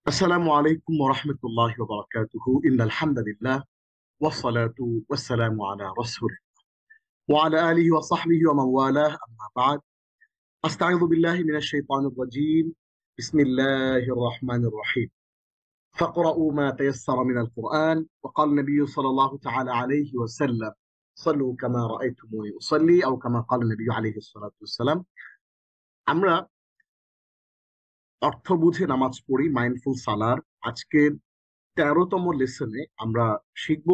السلام عليكم ورحمة الله وبركاته إن الحمد لله والصلاة والسلام على رسول الله وعلى آله وصحبه ومن والاه أما بعد أستعيذ بالله من الشيطان الرجيم بسم الله الرحمن الرحيم فاقرؤوا ما تيسر من القرآن وقال النبي صلى الله تعالى عليه وسلم صلوا كما رأيتموني أصلي أو كما قال النبي عليه الصلاة والسلام আমরা অর্থ বুঝে নামাজ পড়ি মাইন্ডফুল সালার আজকের 13তম লেসনে আমরা শিখব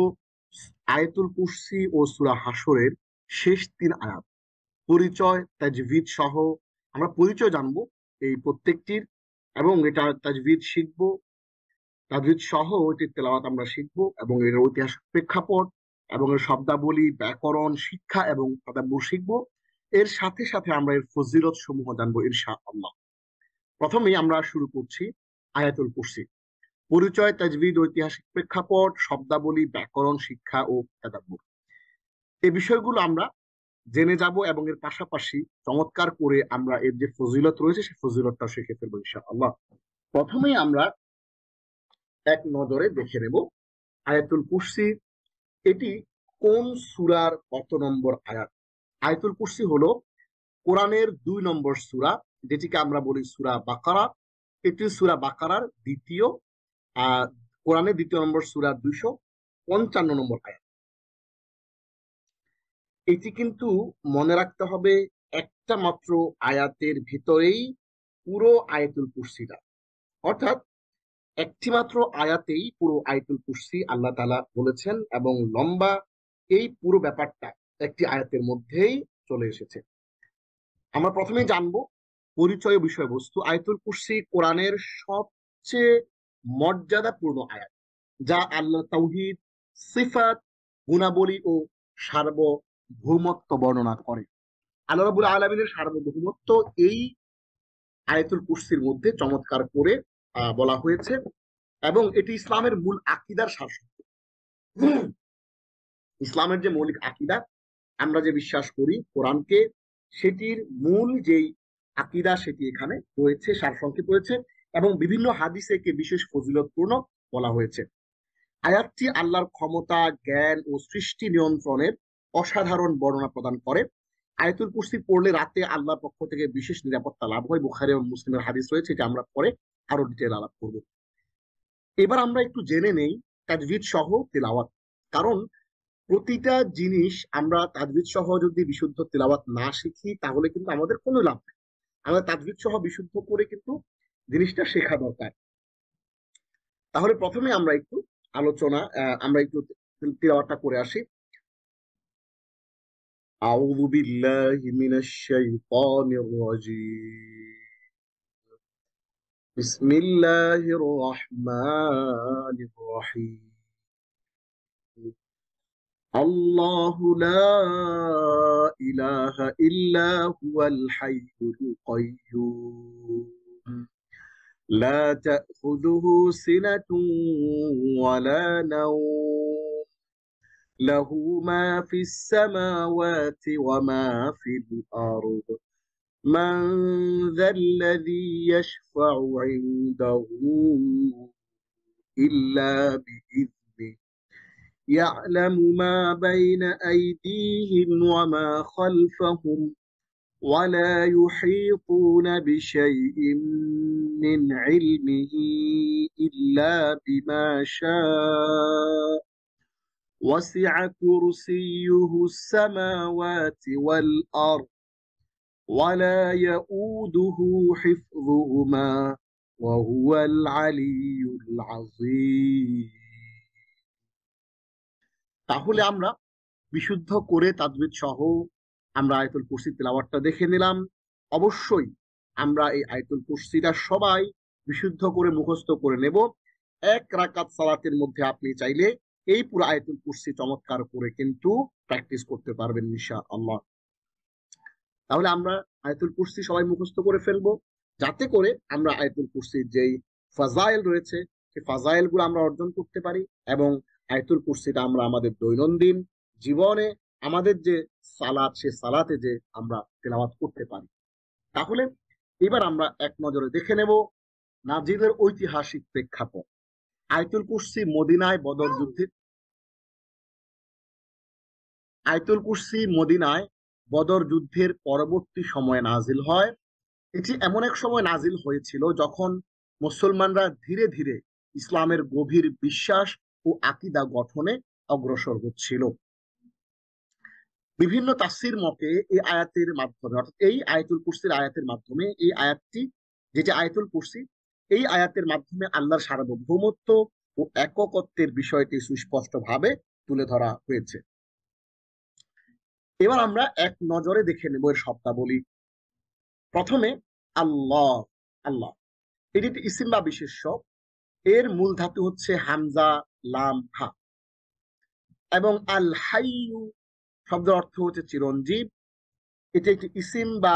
আয়াতুল কুরসি ও সূরা হাসরের শেষ 3 আয়াত পরিচয় তাজভিদ সহ আমরা পরিচয় জানবো এই প্রত্যেকটির এবং এটা তাজভিদ শিখবো তাজভিদ সহ এটির তেলাওয়াত আমরা শিখবো এবং এর ঐতিহাসিক প্রেক্ষাপট এবং এর শব্দাবলী ব্যাকরণ শিক্ষা এবং তাদাব্বুর শিখবো এর সাথে সাথে আমরা এর ফজিলত সমূহ জানবো ইনশাআল্লাহ। প্রথমেই আমরা শুরু করছি আয়াতুল কুরসি পরিচয় তাজভিদ ঐতিহাসিক প্রেক্ষাপট শব্দাবলী ব্যাকরণ শিক্ষা ও তাদাব্বুর এই বিষয়গুলো আমরা জেনে যাব এবং এর পাশাপাশি চমৎকার করে আমরা এর যে ফজিলত রয়েছে সেই ফজিলতটা শিখে ফেলবো ইনশাআল্লাহ। প্রথমেই আমরা এক নজরে দেখে নেব আয়াতুল কুরসি এটি কোন সূরার কত নম্বর আয়াত। আয়াতুল কুরসি হলো কোরআনের 2 নম্বর সূরা যেটিকে আমরা বলি সূরা বাকারা। এটি সূরা বাকারার দ্বিতীয় কোরআনের 2 নম্বর সূরা 255 নম্বর আয়াত। এটি কিন্তু মনে রাখতে হবে একটা মাত্র আয়াতের ভিতরেই পুরো আয়াতুল কুরসিটা, অর্থাৎ একটি মাত্র আয়াতেই পুরো আয়াতুল কুরসি আল্লাহ তাআলা বলেছেন এবং লম্বা এই পুরো ব্যাপারটা একটি আয়াতের মধ্যেই চলে এসেছে। আমরা প্রথমেই জানবো পরিচয় বিষয়বস্তু। আয়াতুল কুরসি কোরআনের সবচেয়ে মর্যাদাপূর্ণ আয়াত যা আল্লাহ তাওহীদ সিফাত গুণাবলী ও সার্বভৌমত্ব বর্ণনা করে। আল্লাহ রাব্বুল আলামিনের সার্বভৌমত্ব এই আয়াতুল কুরসির মধ্যে চমৎকার করে বলা হয়েছে এবং এটি ইসলামের মূল আকীদার সারসংক্ষেপ। ইসলামের যে মৌলিক আকীদা আমরা যে বিশ্বাস করি কোরআনকে, সেটির মূল যেই আকীদা সেটি এখানে রয়েছে, সারসংক্ষেপ রয়েছে এবং বিভিন্ন হাদিসে একে বিশেষ ফজিলতপূর্ণ বলা হয়েছে। আয়াতটি আল্লাহর ক্ষমতা জ্ঞান ও সৃষ্টি নিয়ন্ত্রণের অসাধারণ বর্ণনা প্রদান করে। আয়াতুল কুরসি পড়লে রাতে আল্লাহর পক্ষ থেকে বিশেষ নিরাপত্তা লাভ হয়। বুখারী এবং মুসলিমের হাদিস রয়েছে, এটা আমরা পরে আরো ডিটেইল আলাপ করব। এবার আমরা একটু জেনে নেই তাজভিদ সহ তেলাওয়াত, কারণ প্রতিটা জিনিস আমরা তাজভিদ সহ যদি বিশুদ্ধ তেলাওয়াত না শিখি তাহলে কিন্তু আমাদের কোনো লাভ নেই। আমাদের তাজভিদ সহ বিশুদ্ধ করে কিন্তু জিনিসটা শেখা দরকার। তাহলে প্রথমে আমরা একটু আমরা একটু তিলাওয়াতটা করে আসি। আউযু বিল্লাহি মিনাশ শাইতানির রাজীম বিসমিল্লাহির রহমানির রহিম আল্লাহু লা ইলাহা ইল্লা হুয়াল হাইয়ুল কাইয়্যুম لا تأخذه سنة ولا نوم له ما في السماوات وما في الأرض من ذا الذي يشفع عنده إلا بإذنه يعلم ما بين أيديهم وما خلفهم ولا يحيطون بشيء من علمه إلا بما شاء وسع كرسيه السماوات والأرض ولا يؤوده حفظهما وهو العلي العظيم। তাহলে আমরা বিশুদ্ধ করে তাজভিদ সহ আমরা আয়াতুল কুরসি তেলাওয়াতটা দেখে নিলাম। অবশ্যই আমরা এই আয়াতুল কুরসিটা সবাই বিশুদ্ধ করে মুখস্থ করে নেব। এক রাকাত সালাতের মধ্যে আপনি চাইলে এই পুরো আয়াতুল কুরসি চমৎকার করে কিন্তু প্র্যাকটিস করতে পারবেন ইনশাআল্লাহ। তাহলে আমরা আয়াতুল কুরসি সবাই মুখস্থ করে ফেলবো যাতে করে আমরা আয়াতুল কুরসির যেই ফাজাইল রয়েছে সেই ফাজাইল গুলো আমরা অর্জন করতে পারি এবং আয়াতুল কুরসিটা আমরা আমাদের দৈনন্দিন জীবনে আমাদের যে সালাত সে সালাতে যে আমরা তেলাওয়াত করতে পারি। তাহলে এবার আমরা এক নজরে দেখে নেব নাজিলের ঐতিহাসিক প্রেক্ষাপট। আয়াতুল কুরসি মদিনায় বদর যুদ্ধের আয়াতুল কুরসি মদিনায় বদর যুদ্ধের পরবর্তী সময়ে নাজিল হয়। এটি এমন এক সময় নাজিল হয়েছিল যখন মুসলমানরা ধীরে ধীরে ইসলামের গভীর বিশ্বাস ও আকীদা গঠনে অগ্রসর হচ্ছিল। বিভিন্ন তাফসীর মতে এই আয়াতের মাধ্যমে, অর্থাৎ এই আয়াতুল কুরসির আয়াতের মাধ্যমে, এই আয়াতটি যেটি আয়াতুল কুরসি, এই আয়াতের মাধ্যমে আল্লাহর সার্বভৌমত্ব ও এককত্বের বিষয়টি সুস্পষ্টভাবে তুলে ধরা হয়েছে। এবার আমরা এক নজরে দেখে নেব এর শব্দাবলী। প্রথমে আল্লাহ। আল্লাহ এটি একটি ইসিম বা বিশেষ্য। এর মূল ধাতু হচ্ছে হামজা লাম হা। এবং আল হাইয়ু শব্দের অর্থ হচ্ছে চিরঞ্জীব। এটি একটি ইসিম বা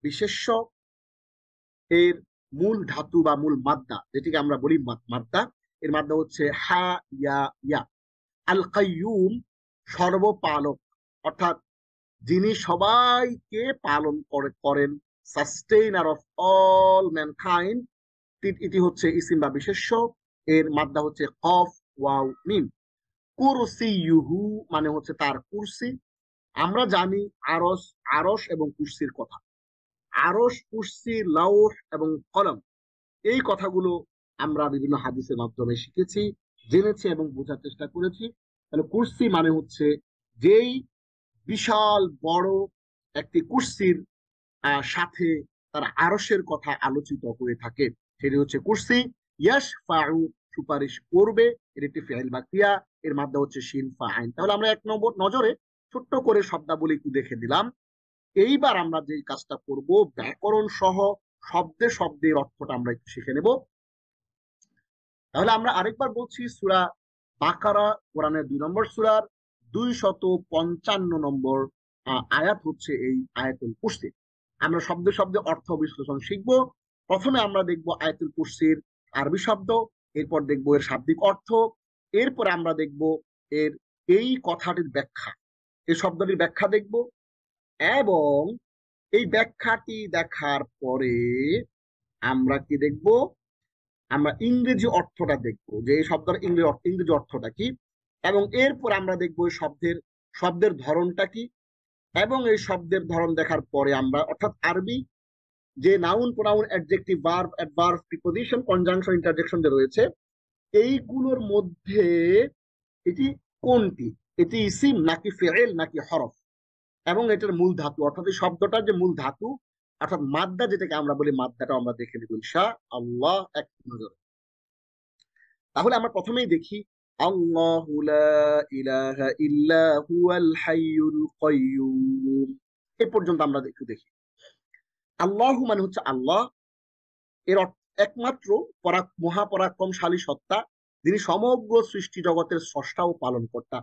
বিশেষ্য। এর মূল ধাতু বা মূল মাদ্দা, যেটিকে আমরা বলি মাদ্দা, এর মাদ্দা হচ্ছে হা ইয়া ইয়া। আল কাইয়ুম সর্বপালক, অর্থাৎ যিনি সবাইকে পালন করেন, সাস্টেইনার অফ অল ম্যানকাইন্ড, এটি হচ্ছে ইসিম বা বিশেষ্য। এর মাদ্দা হচ্ছে কফ ওয়াও মিম। কুরসিয়ুহু মানে হচ্ছে তার কুরসি। আমরা জানি আরশ, আরশ এবং কুরসির কথা। আরশ, কুরসি, লাউহ এবং কলম, এই কথাগুলো আমরা বিভিন্ন হাদিসের মাধ্যমে শিখেছি, জেনেছি এবং বোঝার চেষ্টা করেছি। তাহলে কুরসি মানে হচ্ছে যেই বিশাল বড় একটি কুরসির সাথে তার আরশের কথা আলোচিত হয়ে থাকে, সেটি হচ্ছে কুরসি। ইয়াশফাউ সুপারিশ করবে, এর একটি ফিআইল বা ক্রিয়া। এর মাধ্যমে হচ্ছে শিন ফা আইন। তাহলে আমরা এক নম্বর নজরে ছোট্ট করে শব্দাবলী একটু দেখে দিলাম। এইবার আমরা যে কাজটা করব, ব্যাকরণ সহ শব্দে শব্দের অর্থটা আমরা একটু শিখে নেব। তাহলে আমরা আরেকবার বলছি, সূরা বাকারা কোরআনের 2 নম্বর সূরার 255 নম্বর আয়াত হচ্ছে এই আয়াতুল কুরসি। আমরা শব্দে শব্দে অর্থ বিশ্লেষণ শিখব। প্রথমে আমরা দেখব আয়াতুল কুরসির আরবি শব্দ, এরপর দেখব এর শাব্দিক অর্থ, এরপরে আমরা দেখব এর এই কথাটির ব্যাখ্যা, এই শব্দটির ব্যাখ্যা দেখব। এবং এই ব্যাখ্যাটি দেখার পরে আমরা কি দেখব, আমরা ইংরেজি অর্থটা দেখব, যে এই শব্দের ইংরেজি অর্থটা কি। এবং এরপর আমরা দেখব এই শব্দের ধরনটা কি। এবং এই শব্দের ধরন দেখার পরে আমরা, অর্থাৎ আরবি যে noun, pronoun, adjective, verb, adverb, preposition, conjunction, interjection যে রয়েছে, এইগুলোর মধ্যে এটি কোনটি, এটি ইসিম নাকি ফেয়েল নাকি হরফ, এবং এটার মূল ধাতু, অর্থাৎ এই শব্দটার যে মূল ধাতু অর্থাৎ মাদ্দা, যেটাকে আমরা বলি, মাদ্দাটা আমরা দেখে নেব ইনশাআল্লাহ এক নজরে। তাহলে আমরা প্রথমেই দেখি, আল্লাহু লা ইলাহা ইল্লা হুয়াল হাইয়ুল কাইয়্যুম, এ পর্যন্ত আমরা একটু দেখি। আল্লাহু মানে হচ্ছে আল্লাহ, এর একমাত্র মহাপরাক্রমশালী সত্তা, যিনি সমগ্র সৃষ্টি জগতের স্রষ্টা ও পালনকর্তা।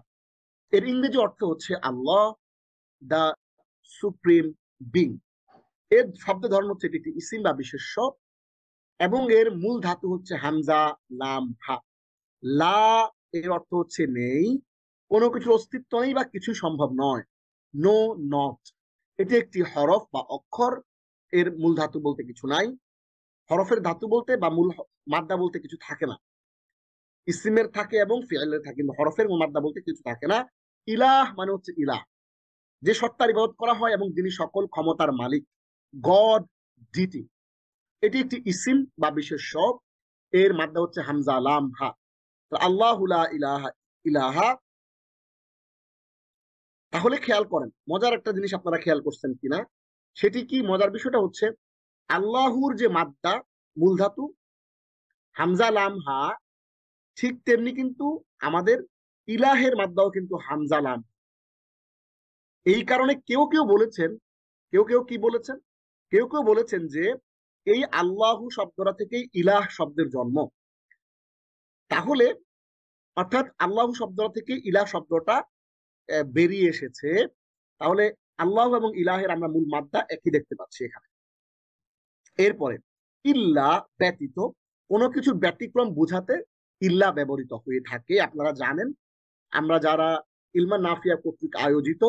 এর ইংরেজি অর্থ হচ্ছে আল্লাহ, দা সুপ্রিম বিং। এর শব্দ ধর্ম হচ্ছে এটি একটি ইসিম বা বিশেষ্য, এবং এর মূল ধাতু হচ্ছে হামজা লাম হা। লা এর অর্থ হচ্ছে নেই, কোনো কিছুর অস্তিত্ব নেই বা কিছু সম্ভব নয়, নো নট। এটি একটি হরফ বা অক্ষর, এর মূল ধাতু বলতে কিছু নাই। হরফের ধাতু বলতে বা মূল মাদ্দা বলতে কিছু থাকে না। ইসিমের থাকে এবং ফিআলের থাকে, কিন্তু হরফের মাদ্দা বলতে কিছু থাকে না। ইলাহ মানে হচ্ছে ইলাহ, যে সত্তার ইবাদত করা হয় এবং যিনি সকল ক্ষমতার মালিক, গড, ডিটি। এটি একটি ইসিম বা বিশেষ্য, এর মাদ্দা হচ্ছে হামজা লাম হা। আল্লাহু লা ইলাহা ইলাহা। তাহলে খেয়াল করেন, মজার একটা জিনিস আপনারা খেয়াল করছেন কিনা, সেটি কি, মজার বিষয়টা হচ্ছে আল্লাহুর যে মাদ্দা মূল ধাতু হামজা লাম হা, ঠিক তেমনি কিন্তু আমাদের ইলাহের মাদ্দাও কিন্তু হামজা লাম। এই কারণে কেউ কেউ বলেছেন, কেউ কেউ কি বলেছেন, কেউ কেউ বলেছেন যে এই আল্লাহু শব্দটা থেকেই ইলাহ শব্দের জন্ম। তাহলে অর্থাৎ আল্লাহু শব্দটা থেকে ইলাহ শব্দটা বেরিয়ে এসেছে। তাহলে আল্লাহ এবং ইলাহের আমরা মূল মাদ্দা একই দেখতে পাচ্ছি এখানে। এরপরে ইল্লা ব্যতীত, কোনো কিছুর ব্যতিক্রম বোঝাতে ইল্লা ব্যবহৃত হয়ে থাকে। আপনারা জানেন, আমরা যারা ইলমা নাফিয়া কর্তৃক আয়োজিত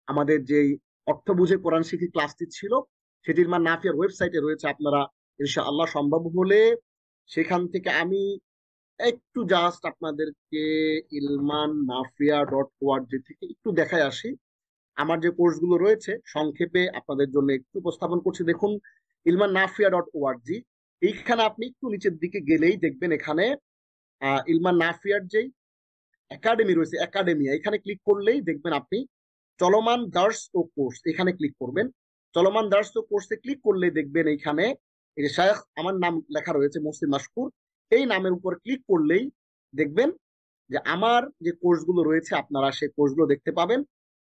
আমাদের যেই অর্থ বুঝে কোরআন শিখি ক্লাসটি ছিল, সেটি ইলমা নাফিয়ার ওয়েবসাইটে রয়েছে। আপনারা ইনশাআল্লাহ সম্ভব হলে সেখান থেকে আমি একটু জাস্ট আপনাদেরকে ilmanmafia.org থেকে একটু দেখায় আসি আমার যে কোর্সগুলো রয়েছে সংক্ষেপে আপনাদের জন্য একটু উপস্থাপন করছি। দেখুন, ilmanmafia.org, এইখানে আপনি একটু নিচের দিকে গেলেই দেখবেন এখানে ইলমান নাফিয়ার যেই একাডেমি রয়েছে, একাডেমিয়া, এখানে ক্লিক করলেই দেখবেন আপনি চলমান দার্স ও কোর্স, এখানে ক্লিক করবেন। চলমান দার্স ও কোর্সে ক্লিক করলে দেখবেন এইখানে এই যে শায়খ আমার নাম লেখা রয়েছে মহসিন মাশকুর, এই নামের উপর ক্লিক করলেই দেখবেন যে আমার যে কোর্সগুলো রয়েছে আপনারা সেই কোর্সগুলো দেখতে পাবেন।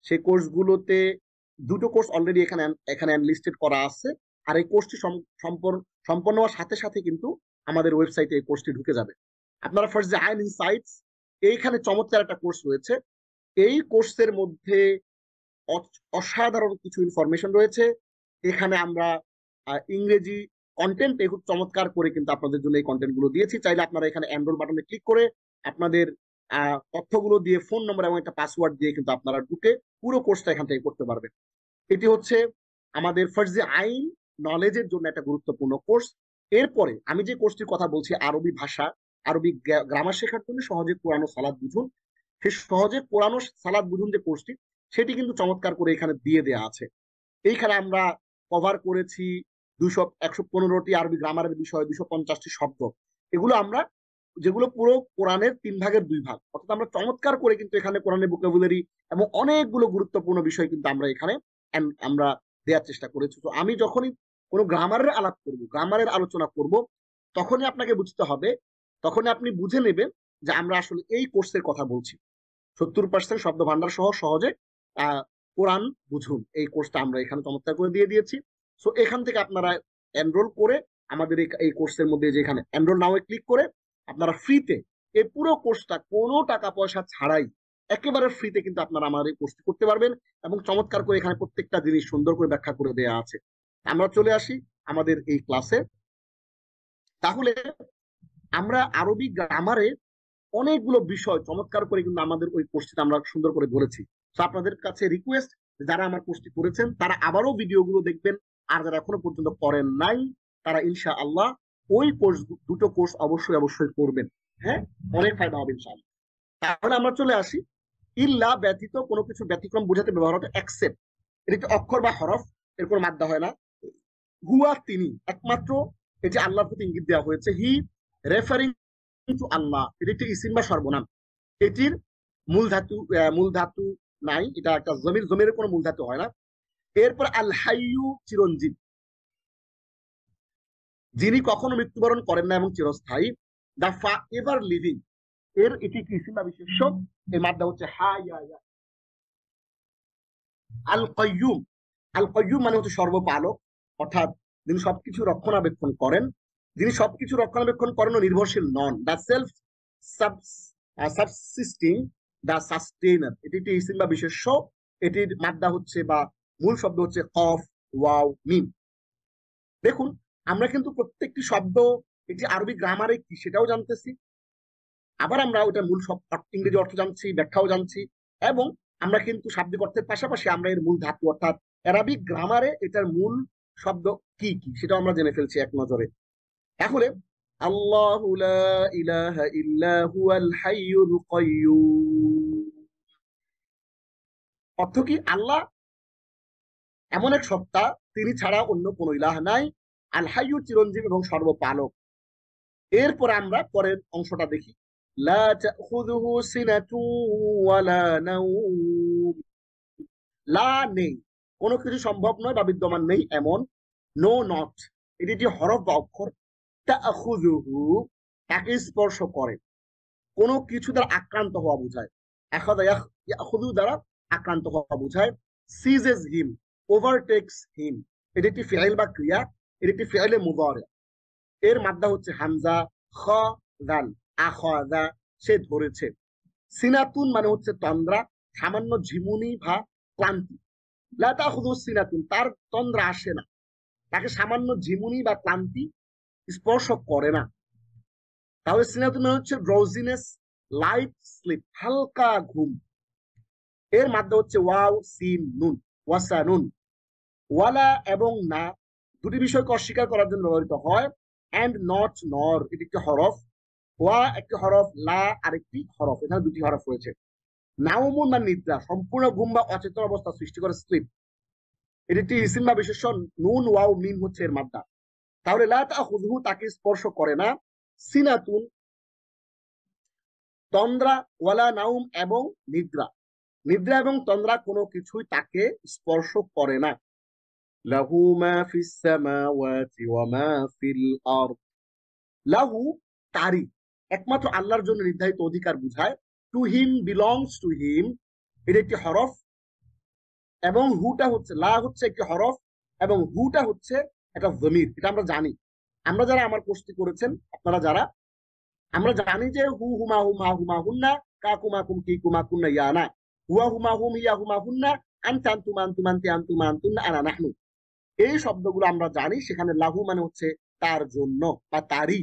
সেই কোর্সগুলোতে দুটো কোর্স অলরেডি এখানে এখানে লিস্টেড করা আছে। আর এই কোর্সটি সম্পন্ন হওয়ার সাথে সাথে কিন্তু আমাদের ওয়েবসাইটে এই কোর্সটি ঢুকে যাবে। আপনারা ফার্স্ট যে আইন ইনসাইটস, এইখানে চমৎকার একটা কোর্স রয়েছে। এই কোর্সের মধ্যে অসাধারণ কিছু ইনফরমেশন রয়েছে। এখানে আমরা ইংরেজি কন্টেন্ট খুব চমৎকার করে কিন্তু আপনাদের জন্য এই কন্টেন্ট গুলো দিয়েছি। চাইলে আপনারা এখানে এনরোল বাটনে ক্লিক করে আপনাদের তথ্যগুলো দিয়ে ফোন নম্বর এবং একটা পাসওয়ার্ড দিয়ে কিন্তু আপনারা ঢুকে পুরো কোর্সটা এখান থেকে করতে পারবেন। এটি হচ্ছে আমাদের ফার্স্ট যে আইন নলেজের জন্য একটা গুরুত্বপূর্ণ কোর্স। এরপরে আমি যে কোর্সটির কথা বলছি আরবি ভাষা, আরবি গ্রামার শেখার জন্য সহজে কোরআন ও সালাত বুঝুন, সেই সহজে কোরআন ও সালাত বুঝুন যে কোর্সটি, সেটি কিন্তু চমৎকার করে এখানে দিয়ে দেওয়া আছে। এইখানে আমরা কভার করেছি 115টি আরবি গ্রামারের বিষয়, 250টি শব্দ, এগুলো আমরা যেগুলো পুরো কোরআনের 3 ভাগের 2 ভাগ, অর্থাৎ আমরা চমৎকার করে কিন্তু এখানে কোরআনের ভোকাবুলারি এবং অনেকগুলো গুরুত্বপূর্ণ বিষয় কিন্তু আমরা এখানে আমরা দেওয়ার চেষ্টা করেছি। তো আমি যখনই কোনো গ্রামারের আলাপ করব, গ্রামারের আলোচনা করব, তখনই আপনাকে বুঝতে হবে, তখনই আপনি বুঝে নেবেন যে আমরা আসলে এই কোর্সের কথা বলছি। 70% শব্দ ভান্ডার সহ সহজে কোরআন বুঝুন, এই কোর্সটা আমরা এখানে চমৎকার করে দিয়ে দিয়েছি। সো এখান থেকে আপনারা এনরোল করে আমাদের এই কোর্সের মধ্যে যে এখানে এনরোল নাও ক্লিক করে আপনারা ফ্রিতে এই পুরো কোর্সটা কোনো টাকা পয়সা ছাড়াই একেবারে ফ্রিতে কিন্তু আপনারা আমার এই কোর্সটি করতে পারবেন এবং চমৎকার করে এখানে প্রত্যেকটা জিনিস সুন্দর করে ব্যাখ্যা করে দেওয়া আছে। আমরা চলে আসি আমাদের এই ক্লাসে। তাহলে আমরা আরবি গ্রামারে অনেকগুলো বিষয় চমৎকার করে কিন্তু আমাদের ওই কোর্সটিতে আমরা সুন্দর করে ধরেছি। তো আপনাদের কাছে রিকোয়েস্ট, যারা আমার কোর্সটি করেছেন তারা আবারও ভিডিওগুলো দেখবেন, আর যারা এখনো পর্যন্ত করেন নাই তারা ইনশা আল্লাহ ওই কোর্স, দুটো কোর্স অবশ্যই অবশ্যই করবেন। হ্যাঁ, অনেক ফায়দা হবে ইনশাআল্লাহ। তাহলে আমরা চলে আসি, ইল্লা ব্যতীত কোনো কিছু ব্যতিক্রম বোঝাতে ব্যবহার হতো এক্সেপ্ট, এটা একটি অক্ষর বা হরফ, এর কোনো মাদ্দা হয় না। হুয়া তিনি, একমাত্র, এটি আল্লাহর প্রতি ইঙ্গিত দেওয়া হয়েছে। হি রেফারিং টু আল্লাহ, এটি একটি ইসিম বা সর্বনাম। এটির মূল ধাতু নাই, এটা একটা জমির, জমির কোনো মূল ধাতু হয় না। এরপর আল হাইয়ু, চিরঞ্জীব, যিনি কখনো মৃত্যুবরণ করেন না এবং চিরস্থায়ী। দা ফা এভার লিভিং, এটি কি ইসিম বা বিশেষ্য, এর মাদ্দা হচ্ছে হা ইয়া ইয়া। আল কাইয়ুম, আল কাইয়ুম মানে হচ্ছে সর্বপালক, অর্থাৎ যিনি সবকিছু রক্ষণাবেক্ষণ করেন, যিনি সবকিছু রক্ষণাবেক্ষণ করেন ও নির্ভরশীল নন। দা সেলফ সাবসিস্টিং, দা সাস্টেইনার, এটি একটি ইসিম বা বিশেষ্য। এটির মাদ্দা হচ্ছে বা মূল শব্দ হচ্ছে কফ ওয়াও মিম। দেখুন, আমরা কিন্তু প্রত্যেকটি শব্দ এটি আরবি গ্রামারে কি সেটাও জানতেছি, আবার আমরা ওটা মূল ইংরেজি অর্থ জানছি, ব্যাখ্যাও জানছি, এবং আমরা কিন্তু শাব্দিক অর্থের পাশাপাশি আমরা এর মূল ধাতু অর্থাৎ অ্যারাবিক গ্রামারে এটার মূল শব্দ কি কি সেটাও আমরা জেনে ফেলছি এক নজরে। তাহলে আল্লাহু লা ইলাহা ইল্লা হুয়াল হাইয়ুল কাইয়্যুম, অর্থ কি? আল্লাহ এমন এক সত্তা, তিনি ছাড়া অন্য কোনো ইলাহ নাই। আল হাইয়্যু, চিরঞ্জীব এবং সর্বপালক। এরপর আমরা পরের অংশটা দেখি। লা তাখুযুহু সিনাতুন ওয়ালা নাওম, লা নেই, কোনো কিছু সম্ভব নয় বা বিদ্যমান নেই এমন, নো নট, এটি একটি হরফ বা অক্ষর। তাখুযুহু, তাকে স্পর্শ করে, কোনো কিছু দ্বারা আক্রান্ত হওয়া বোঝায়। আখাযা ইয়াখুযু, দ্বারা আক্রান্ত হওয়া বোঝায়। সিজেস হিম, ওভারটেক্স হিম, এটি একটি ফিআইল বা ক্রিয়া, এটি একটি ফিআইলে মুযারি। এর মাদ্দা হচ্ছে হামজা, খ দাল, আখাযা, সে ধরেছে। সিনাতুন মানে হচ্ছে তন্দ্রা, সামান্য ঝিমুনি বা ক্লান্তি। লা তাখুযু সিনাতুন, তার তন্দ্রা আসে না, তাকে সামান্য ঝিমুনি বা ক্লান্তি স্পর্শ করে না। তাহলে সিনাতুন মানে হচ্ছে ড্রাউজিনেস, লাইট স্লিপ, হালকা ঘুম। এর মাধ্যমে হচ্ছে ওয়াও সিন নুন, ওয়াসানুন। ওয়ালা এবং না, দুটি বিষয়কে অস্বীকার করার জন্য ব্যবহৃত হয়। and not নর এটি একটি হরফ, ওয়া একটি হরফ, লা আরেকটি হরফ, এখানে দুটি হরফ রয়েছে। নাউমুন মানে নিদ্রা, সম্পূর্ণ ঘুম বা অচেতন অবস্থা সৃষ্টি করে স্লিপ, এটি একটি ইসিম বা বিশেষণ, নুন ওয়াও মিম হচ্ছে এর মাদ্দা। তাহলে লা তাখুযুহু তাকে স্পর্শ করে না, সিনাতুন তন্দ্রা, ওয়ালা নাউম এবং নিদ্রা, নিদ্রা এবং তন্দ্রা কোনো কিছুই তাকে স্পর্শ করে না। লাহু মা ফিস সামাওয়াতি ওয়া মা ফিল আরদ, লাহু তারি, একমাত্র আল্লাহর জন্য নির্ধারিত অধিকার বুঝায়। To him belongs to him, এটা একটি হরফ, এবং হুটা হচ্ছে, লা হচ্ছে একটি হরফ এবং হুটা হচ্ছে একটা জমির, এটা আমরা জানি। আমরা যারা আমার কোর্সটি করেছেন, আপনারা যারা, আমরা জানি যে হু হুমা হুমা হুমা হুন্না, কা কুমা কুম কি কুমা কুন্না ইয়ানা, হুয়া হুমা হুম ইয়া হুমা হুন্না, আনতা আনতুমা আনতুমা আনতি আনতুমা আনতুন্না আনা নাহনু, এই শব্দগুলো আমরা জানি। সেখানে লাহু মানে হচ্ছে তার জন্য বা তারই।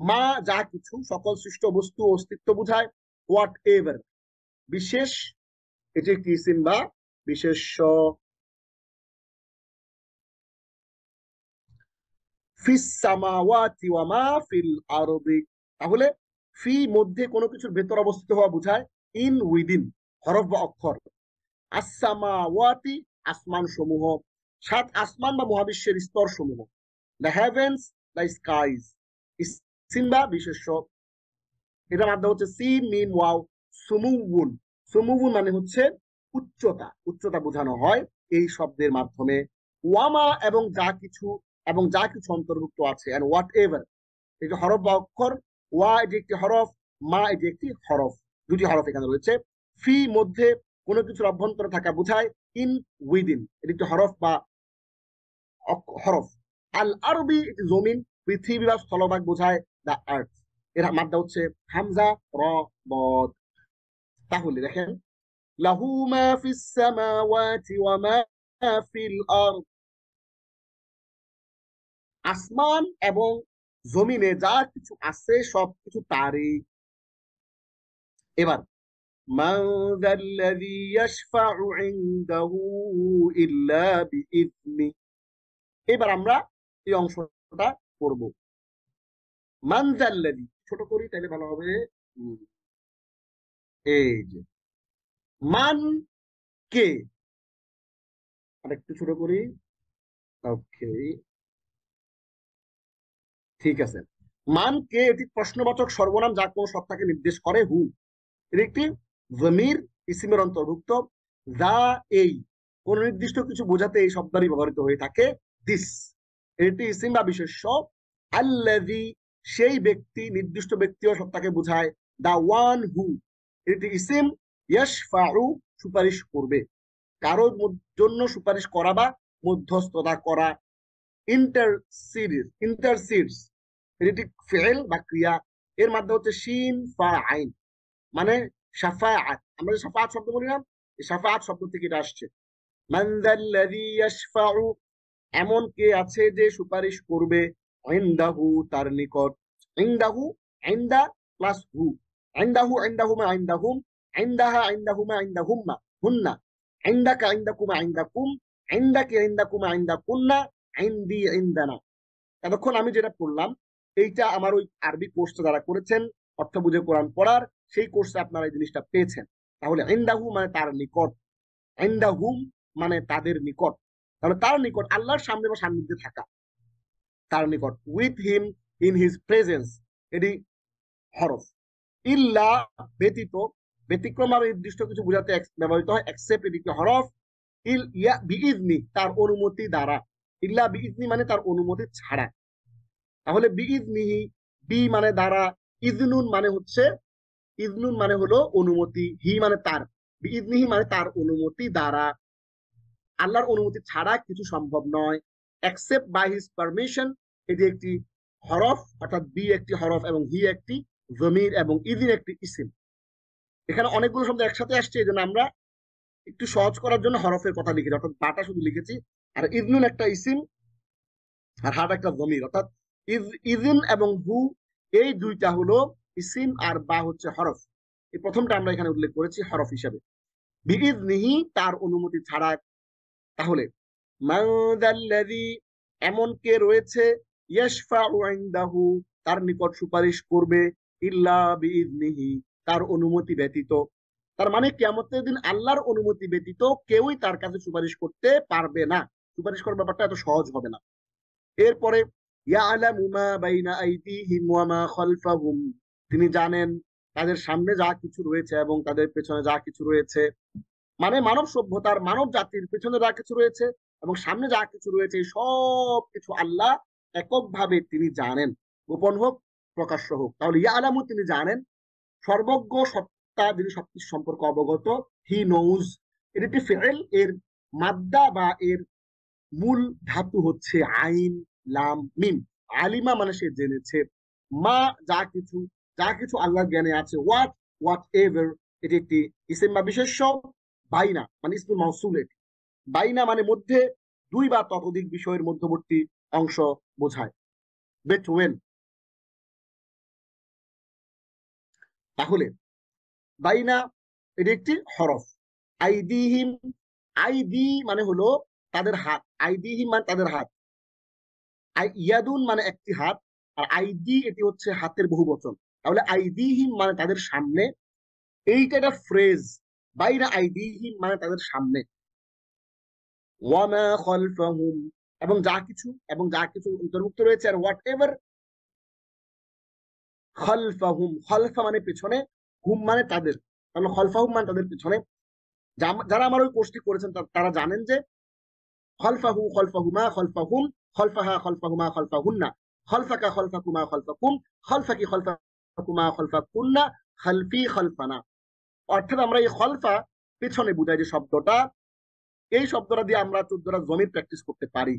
মা যা কিছু, সকল সৃষ্ট বস্তু অস্তিত্ব বুঝায়। হোয়াট এভার বিশেষ, এটি একটি ইসিম বা বিশেষ্য। ফিস সামাওয়াতি ওয়া মা ফিল আরদি, তাহলে ফি মধ্যে কোনো কিছুর ভেতর অবস্থিত হওয়া বুঝায়, ইন উইদিন হরফ বা অক্ষর। আসসামাওয়াতি আসমান সমূহ, সাত আসমান বা মহাবিশ্বের স্তর সমূহ। The heavens, the skies, eSIM বা বিশেষ্য, এটার মাধ্যমে হচ্ছে সিন মিম ওয়াও, সুমুউন, সুমুউন মানে হচ্ছে উচ্চতা, উচ্চতা বোঝানো হয় এই শব্দের মাধ্যমে। ওয়ামা এবং যা কিছু, এবং যা কিছু অন্তর্ভুক্ত আছে, এন্ড হোয়াট এভার, এটি হরফ বা অক্ষর। ওয়া এটি একটি হরফ, মা এটি একটি হরফ, দুটি হরফ এখানে রয়েছে। ফি মধ্যে কোনো কিছুর অভ্যন্তরে থাকা বোঝায়, ইন উইদিন এটি একটি হরফ বা হরফ। আল আরবি এটি জমিন, পৃথিবী বা স্থলভাগ বোঝায় দ্য আর্থ, এর মাদ্দা হচ্ছে হামজা র বদ। তাহলে দেখেন, লাহু মা ফিস সামাওয়াতি ওয়া মা ফিল আরদ, আসমান এবং জমিনে যা কিছু আছে সবকিছু তারই। এবার মান যাল্লাযী ইয়াশফাউ ইনদাহু ইল্লা বিইذনি, এবার আমরা এই অংশটা করব। মান যাল্লাযী, ছোট করি তাহলে ভালো হবে। এই যে মান কে, আর একটু ছোট করি। ওকে, ঠিক আছে। মান কে এটি প্রশ্নবাচক সর্বনাম যা কোনো সত্তাকে নির্দেশ করে। হু এটি একটি জমির, ইসিমের অন্তর্ভুক্ত। যা এই, কোন নির্দিষ্ট কিছু বোঝাতে এই শব্দটি ব্যবহৃত হয়ে থাকে। দিস এটি ইসিম বা বিশেষ্য। আল্লাযী সেই ব্যক্তি, নির্দিষ্ট ব্যক্তি ও সত্তাকে বোঝায়। দা ওয়ান হু এটি ইসিম। ইয়াশফাউ সুপারিশ করবে, কারো জন্য সুপারিশ করা বা মধ্যস্থতা করা। ইন্টারসিডস, ইন্টারসিডস এটি ফেল বা ক্রিয়া, এর মাধ্যমে হচ্ছে শিন ফা আইন, মানে শাফাআত, আমরা যে শাফাআত শব্দ বলি না, এই শাফাআত শব্দ থেকে এটা আসছে। মান যাল্লাযী ইয়াশফাউ, এমন কে আছে যে সুপারিশ করবে। ইনদাহু তার নিকট, ইনদাহু ইনদা প্লাস হু, ইনদাহু ইনদাহুমা ইনদাহুম, ইনদাহা ইনদাহুমা ইনদাহুম্মা হুন্না, ইনদাকা ইনদাকুমা ইনদাকুম, ইনদাকি ইনদাকুমা ইনদাকুন্না, ইনদি ইনদানা। এতক্ষণ আমি যেটা পড়লাম, এইটা আমার ওই আরবি কোর্সটা যারা করেছেন, অর্থ বুঝে কোরআন পড়ার, সেই কোর্সে আপনারা এই জিনিসটা পেয়েছেন। তাহলে ইনদাহু মানে তার নিকট, ইনদাহুম মানে তাদের নিকট, তাহলে তার নিকট আল্লাহর সামনে বা সান্নিধ্যে থাকা, তার নিকট। With him, in his presence এটি হরফ। ইল্লা ব্যতীত, ব্যতিক্রম আর নির্দিষ্ট কিছু বোঝাতে ব্যবহৃত হয়। এক্সেপ্ট এটি একটি হরফ। ইল ইয়া বিইজনি তার অনুমতি দ্বারা, ইল্লা বিইজনি মানে তার অনুমতি ছাড়া। তাহলে বিইজনিহি, বি মানে দ্বারা, ইজনুন মানে হচ্ছে, ইজনুন মানে হলো অনুমতি, হি মানে তার, বিইজনিহি মানে তার অনুমতি দ্বারা। আল্লাহর অনুমতি ছাড়া কিছু সম্ভব নয়। এক্সেপ্ট বাই হিজ পারমিশন এটি একটি হরফ, অর্থাৎ বি একটি হরফ এবং হি একটি জমির এবং ইদিন একটি ইসিম। এখানে অনেকগুলো শব্দ একসাথে আসছে, এই জন্য আমরা একটু সহজ করার জন্য হরফের কথা লিখেছি, অর্থাৎ বাটা শুধু লিখেছি। আর ইজনুন একটা ইসিম আর হাট একটা জমির, অর্থাৎ ইজিন এবং হু এই দুইটা হলো ইসিম আর বা হচ্ছে হরফ। এই প্রথমটা আমরা এখানে উল্লেখ করেছি হরফ হিসাবে। বিইজনিহি তার অনুমতি ছাড়া। তাহলে মান যাল্লাযী এমন কে রয়েছে, ইয়াশফাউ ইনদাহু, তার নিকট সুপারিশ করবে, ইল্লা বিইذনিহি, তার অনুমতি ব্যতীত। তার মানে কিয়ামতের দিন আল্লাহর অনুমতি ব্যতীত কেউই তার কাছে সুপারিশ করতে পারবে না। সুপারিশ করার ব্যাপারটা এত সহজ হবে না। এরপরে ইয়ালামু মা বাইনা আইদিহিম ওয়া মা খালফাহুম, তিনি জানেন তাদের সামনে যা কিছু রয়েছে এবং তাদের পেছনে যা কিছু রয়েছে। মানে মানব সভ্যতার, মানব জাতির পেছনে যা কিছু রয়েছে এবং সামনে যা কিছু রয়েছে সব কিছু আল্লাহ এককভাবে তিনি জানেন, গোপন হোক প্রকাশ্য হোক। তাহলে ইয়ালামু, তিনি জানেন, সর্বজ্ঞ সত্তা, যিনি সবকিছু সম্পর্কে অবগত। হি নোজ, এর একটি ফেল, এর মাদ্দা বা এর মূল ধাতু হচ্ছে আইন লাম মিম। আলিমা মানে সে জেনেছে, মা যা কিছু, যা কিছু আল্লাহর জ্ঞানে আছে, হোয়াট এভার, এটি একটি ইসম বা বিশেষ্য। বাইনা মানে ইসমুল মাউসুল, এটি বাইনা মানে মধ্যে, দুই বা ততোধিক বিষয়ের মধ্যবর্তী অংশ বোঝায়, বেটওয়েন। তাহলে বাইনা এটি একটি হরফ। আইদিহিম, আইদি মানে হলো তাদের হাত, আইদিহিম মানে তাদের হাত, ইয়াদুন মানে একটি হাত, আর আইদি এটি হচ্ছে হাতের বহু বচন। তাহলে আইদিহিম মানে তাদের সামনে, এইটা একটা ফ্রেজ। বাইনা আইদিহিম মানে তাদের সামনে, ওয়ামা খালফাহুম, এবং যা কিছু, এবং যা কিছু অন্তর্ভুক্ত রয়েছে, আর হোয়াট এভার খালফাহুম, খালফা মানে পেছনে, হুম মানে তাদের, তাহলে খালফাহুম মানে তাদের পেছনে। যারা আমার ওই কোর্সটি করেছেন তারা জানেন যে খলফাহু খলফাহুমা খলফাহুম, খলফাহা খলফাহুমা খলফাহুন্না, খলফাকা খলফাকুমা খলফাকুম, খলফাকি খলফাকুমা খলফাকুন্না, খলফি খলফানা। অর্থাৎ আমরা এই খলফা পেছনে বুঝাই যে শব্দটা, এই শব্দটা দিয়ে আমরা 14টা জমির প্র্যাকটিস করতে পারি।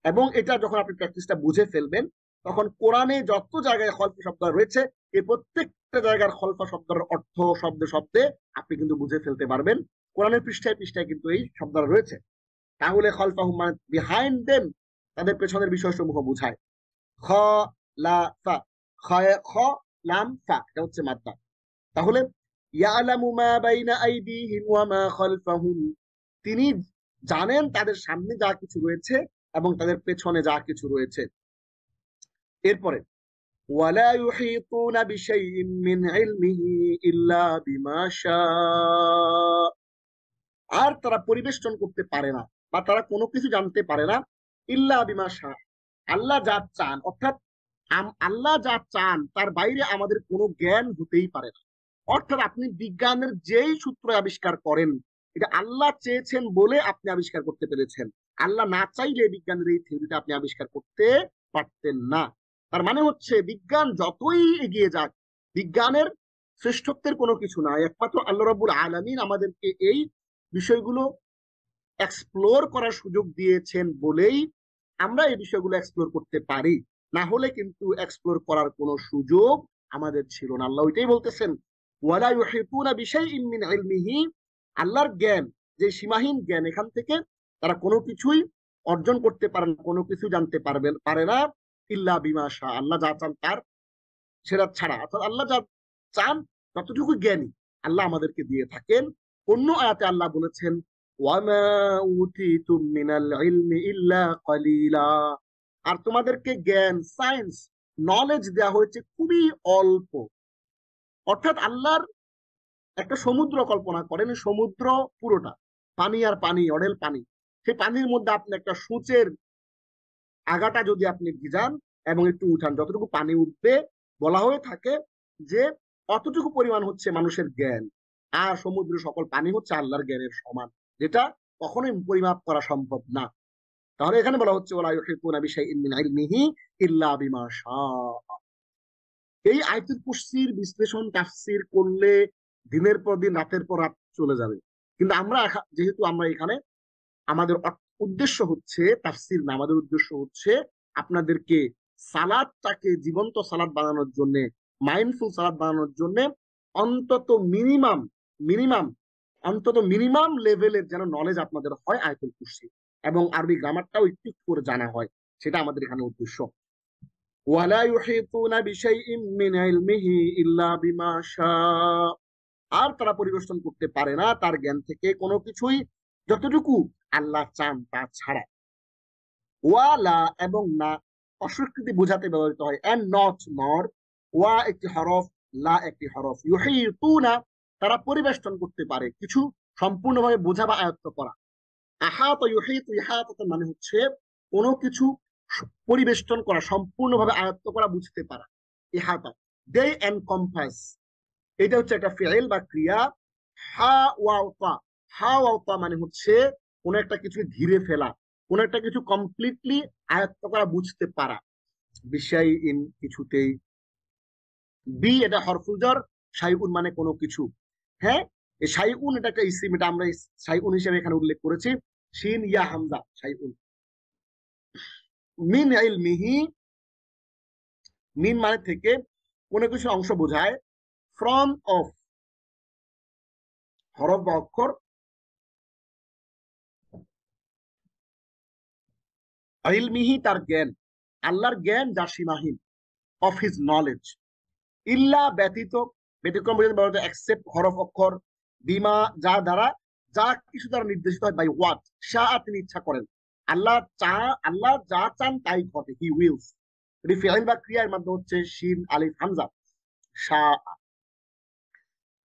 এবং এটা যখন আপনি প্র্যাকটিসটা বুঝে ফেলবেন, তখন কোরআনে যত জায়গায় খলফা শব্দ রয়েছে, এই প্রত্যেকটা জায়গার খলফা শব্দের অর্থ শব্দে শব্দে আপনি কিন্তু বুঝে ফেলতে পারবেন। কোরআনের পৃষ্ঠায় পৃষ্ঠায় কিন্তু এই শব্দটা রয়েছে। তাহলে খলফাহুম মানে বিহাইন্ড দেম, তাদের পেছনের বিষয়সমূহ বোঝায়। খ লা ফা, খ লাম ফা, এটা হচ্ছে মাদ্দা। তাহলে ইয়ালামু মা বাইনা আইদিহিম ওয়া মা খালফাহুম, তিনি জানেন তাদের সামনে যা কিছু রয়েছে এবং তাদের পেছনে যা কিছু রয়েছে। এরপরে ওয়ালা ইউহিতুনা বিশাইইন মিন ইলমিহি ইল্লা বিমা শা, আর তারা পরিবেষ্টন করতে পারে না বা তারা কোনো কিছু জানতে পারে না, ইল্লা বিমা শাহ, আল্লাহ যা চান। অর্থাৎ আল্লাহ যা চান তার বাইরে আমাদের কোনো জ্ঞান হতেই পারে না। অর্থাৎ আপনি বিজ্ঞানের যেই সূত্র আবিষ্কার করেন, এটা আল্লাহ চেয়েছেন বলে আপনি আবিষ্কার করতে পেরেছেন। আল্লাহ না চাইলে বিজ্ঞানের এই থিওরিটা আপনি আবিষ্কার করতে পারতেন না। তার মানে হচ্ছে বিজ্ঞান যতই এগিয়ে যাক, বিজ্ঞানের শ্রেষ্ঠত্বের কোনো কিছু নাই, একমাত্র আল্লাহ রাব্বুল আলামিন আমাদেরকে এই বিষয়গুলো এক্সপ্লোর করার সুযোগ দিয়েছেন বলেই আমরা এই বিষয়গুলো এক্সপ্লোর করতে পারি। না হলে কিন্তু এক্সপ্লোর করার কোনো সুযোগ আমাদের ছিল না। আল্লাহ ওইটাই বলতেছেন, ওয়ালা ইউহিতুনা বিশাইইন মিন ইলমিহি, আল্লাহর জ্ঞান যে সীমাহীন জ্ঞান, এখান থেকে তারা কোনো কিছুই অর্জন করতে পারে না, কোনো কিছু জানতে পারে না, ইল্লা বিমা শাহ, আল্লাহ যা চান তার সেটা ছাড়া। অর্থাৎ আল্লাহ যা চান ততটুকু জ্ঞানী আল্লাহ আমাদেরকে দিয়ে থাকেন। অন্য আয়াতে আল্লাহ বলেছেন, ওয়ামা উতিতুম মিনাল ইলমি ইল্লা কলিলা, আর তোমাদেরকে জ্ঞান, সায়েন্স, নলেজ দেওয়া হয়েছে খুবই অল্প। অর্থাৎ আল্লাহর একটা সমুদ্র কল্পনা করেন, সমুদ্র পুরোটা পানি আর পানি, অঢেল পানি। সেই পানির মধ্যে আপনি একটা সূচের আগাটা যদি আপনি ভিজান এবং একটু উঠান, যতটুকু পানি উঠবে, বলা হয়ে থাকে যে অতটুকু পরিমাণ হচ্ছে মানুষের জ্ঞান, আর সমুদ্রের সকল পানি হচ্ছে আল্লাহর জ্ঞানের সমান, যেটা কখনোই পরিমাপ করা সম্ভব না। তাহলে এখানে বলা হচ্ছে ওয়ালা ইউহিতুনা বিশাইইন মিন ইলমিহি ইল্লা বিমা শাআ। এই আয়াতুল কুরসির বিশ্লেষণ তাফসীর করলে দিনের পর দিন, রাতের পর রাত চলে যাবে। কিন্তু আমরা যেহেতু আমরা এখানে, আমাদের উদ্দেশ্য হচ্ছে তাফসীর না, আমাদের উদ্দেশ্য হচ্ছে আপনাদেরকে সালাদটাকে জীবন্ত সালাদ বানানোর জন্য, মাইন্ডফুল সালাদ বানানোর জন্য অন্তত মিনিমাম মিনিমাম অন্তত মিনিমাম লেভেলের যেন নলেজ আপনাদের হয় আয়াতুল কুরসি, এবং আরবি গ্রামারটাও একটু করে জানা হয়, সেটা আমাদের এখানে উদ্দেশ্য। ওয়ালা ইউহিতুনা বিশাইইন মিন ইলমিহি ইল্লা বিমা শাআ, আর তারা পরিবেষ্টন করতে পারে না তার জ্ঞান থেকে কোনো কিছুই, যতটুকু আল্লাহ চান তা ছাড়া। ওয়ালা এবং না, অস্বীকৃতি বোঝাতে ব্যবহৃত হয়। এন্ড নট নর, ওয়া একটি হরফ, লা একটি হরফ। ইউহিতুনা তারা পরিবেষ্টন করতে পারে, কিছু সম্পূর্ণভাবে বোঝা বা আয়ত্ত করা। আহাতা ইউহিতু, ইহাতা মানে হচ্ছে কোনো কিছু পরিবেষ্টন করা, সম্পূর্ণভাবে আয়ত্ত করা, বুঝতে পারা, ইহাতা। দে এনকম্পাস, এটা হচ্ছে একটা ফেল বা ক্রিয়া। হা ওয়াওতা, হা ওয়াওতা মানে হচ্ছে কোনো একটা কিছু ঘিরে ফেলা, কোন একটা কিছু কমপ্লিটলি আয়ত্ত করা, বুঝতে পারা। বিষয় ইন কিছুতেই। বি এটা হরফুল jar, শাইউন মানে কোনো কিছু। হ্যাঁ, এই শাইউন এটা একটা ইসিম, এটা আমরা শাইউন হিসেবে এখানে উল্লেখ করেছি। শিন ইয়া হামজা শাইউন। মিন ইলমিহি, মিন মানে থেকে, কোনো কিছু অংশ বোঝায়। ফ্রম অফ হরফ বা অক্ষর। ইলমিহি তার জ্ঞান, আল্লাহর জ্ঞান যা সীমাহীন। অফ হিজ নলেজ, ইল্লা ব্যতীত, ব্যতিক্রম বোঝাতে ব্যবহৃত এক্সেপ্ট হরফ অক্ষর। বিমা যা দ্বারা, যা কিছু দ্বারা নির্দেশিত হয়। বাই ওয়াট শাহ তিনি ইচ্ছা করেন। আল্লাহ আল্লাহ যা চান তাই ঘটে, হি উইলস। এটি ফেল বা ক্রিয়ার মাধ্যমে হচ্ছে শিন আলিফ হামজা শাহ।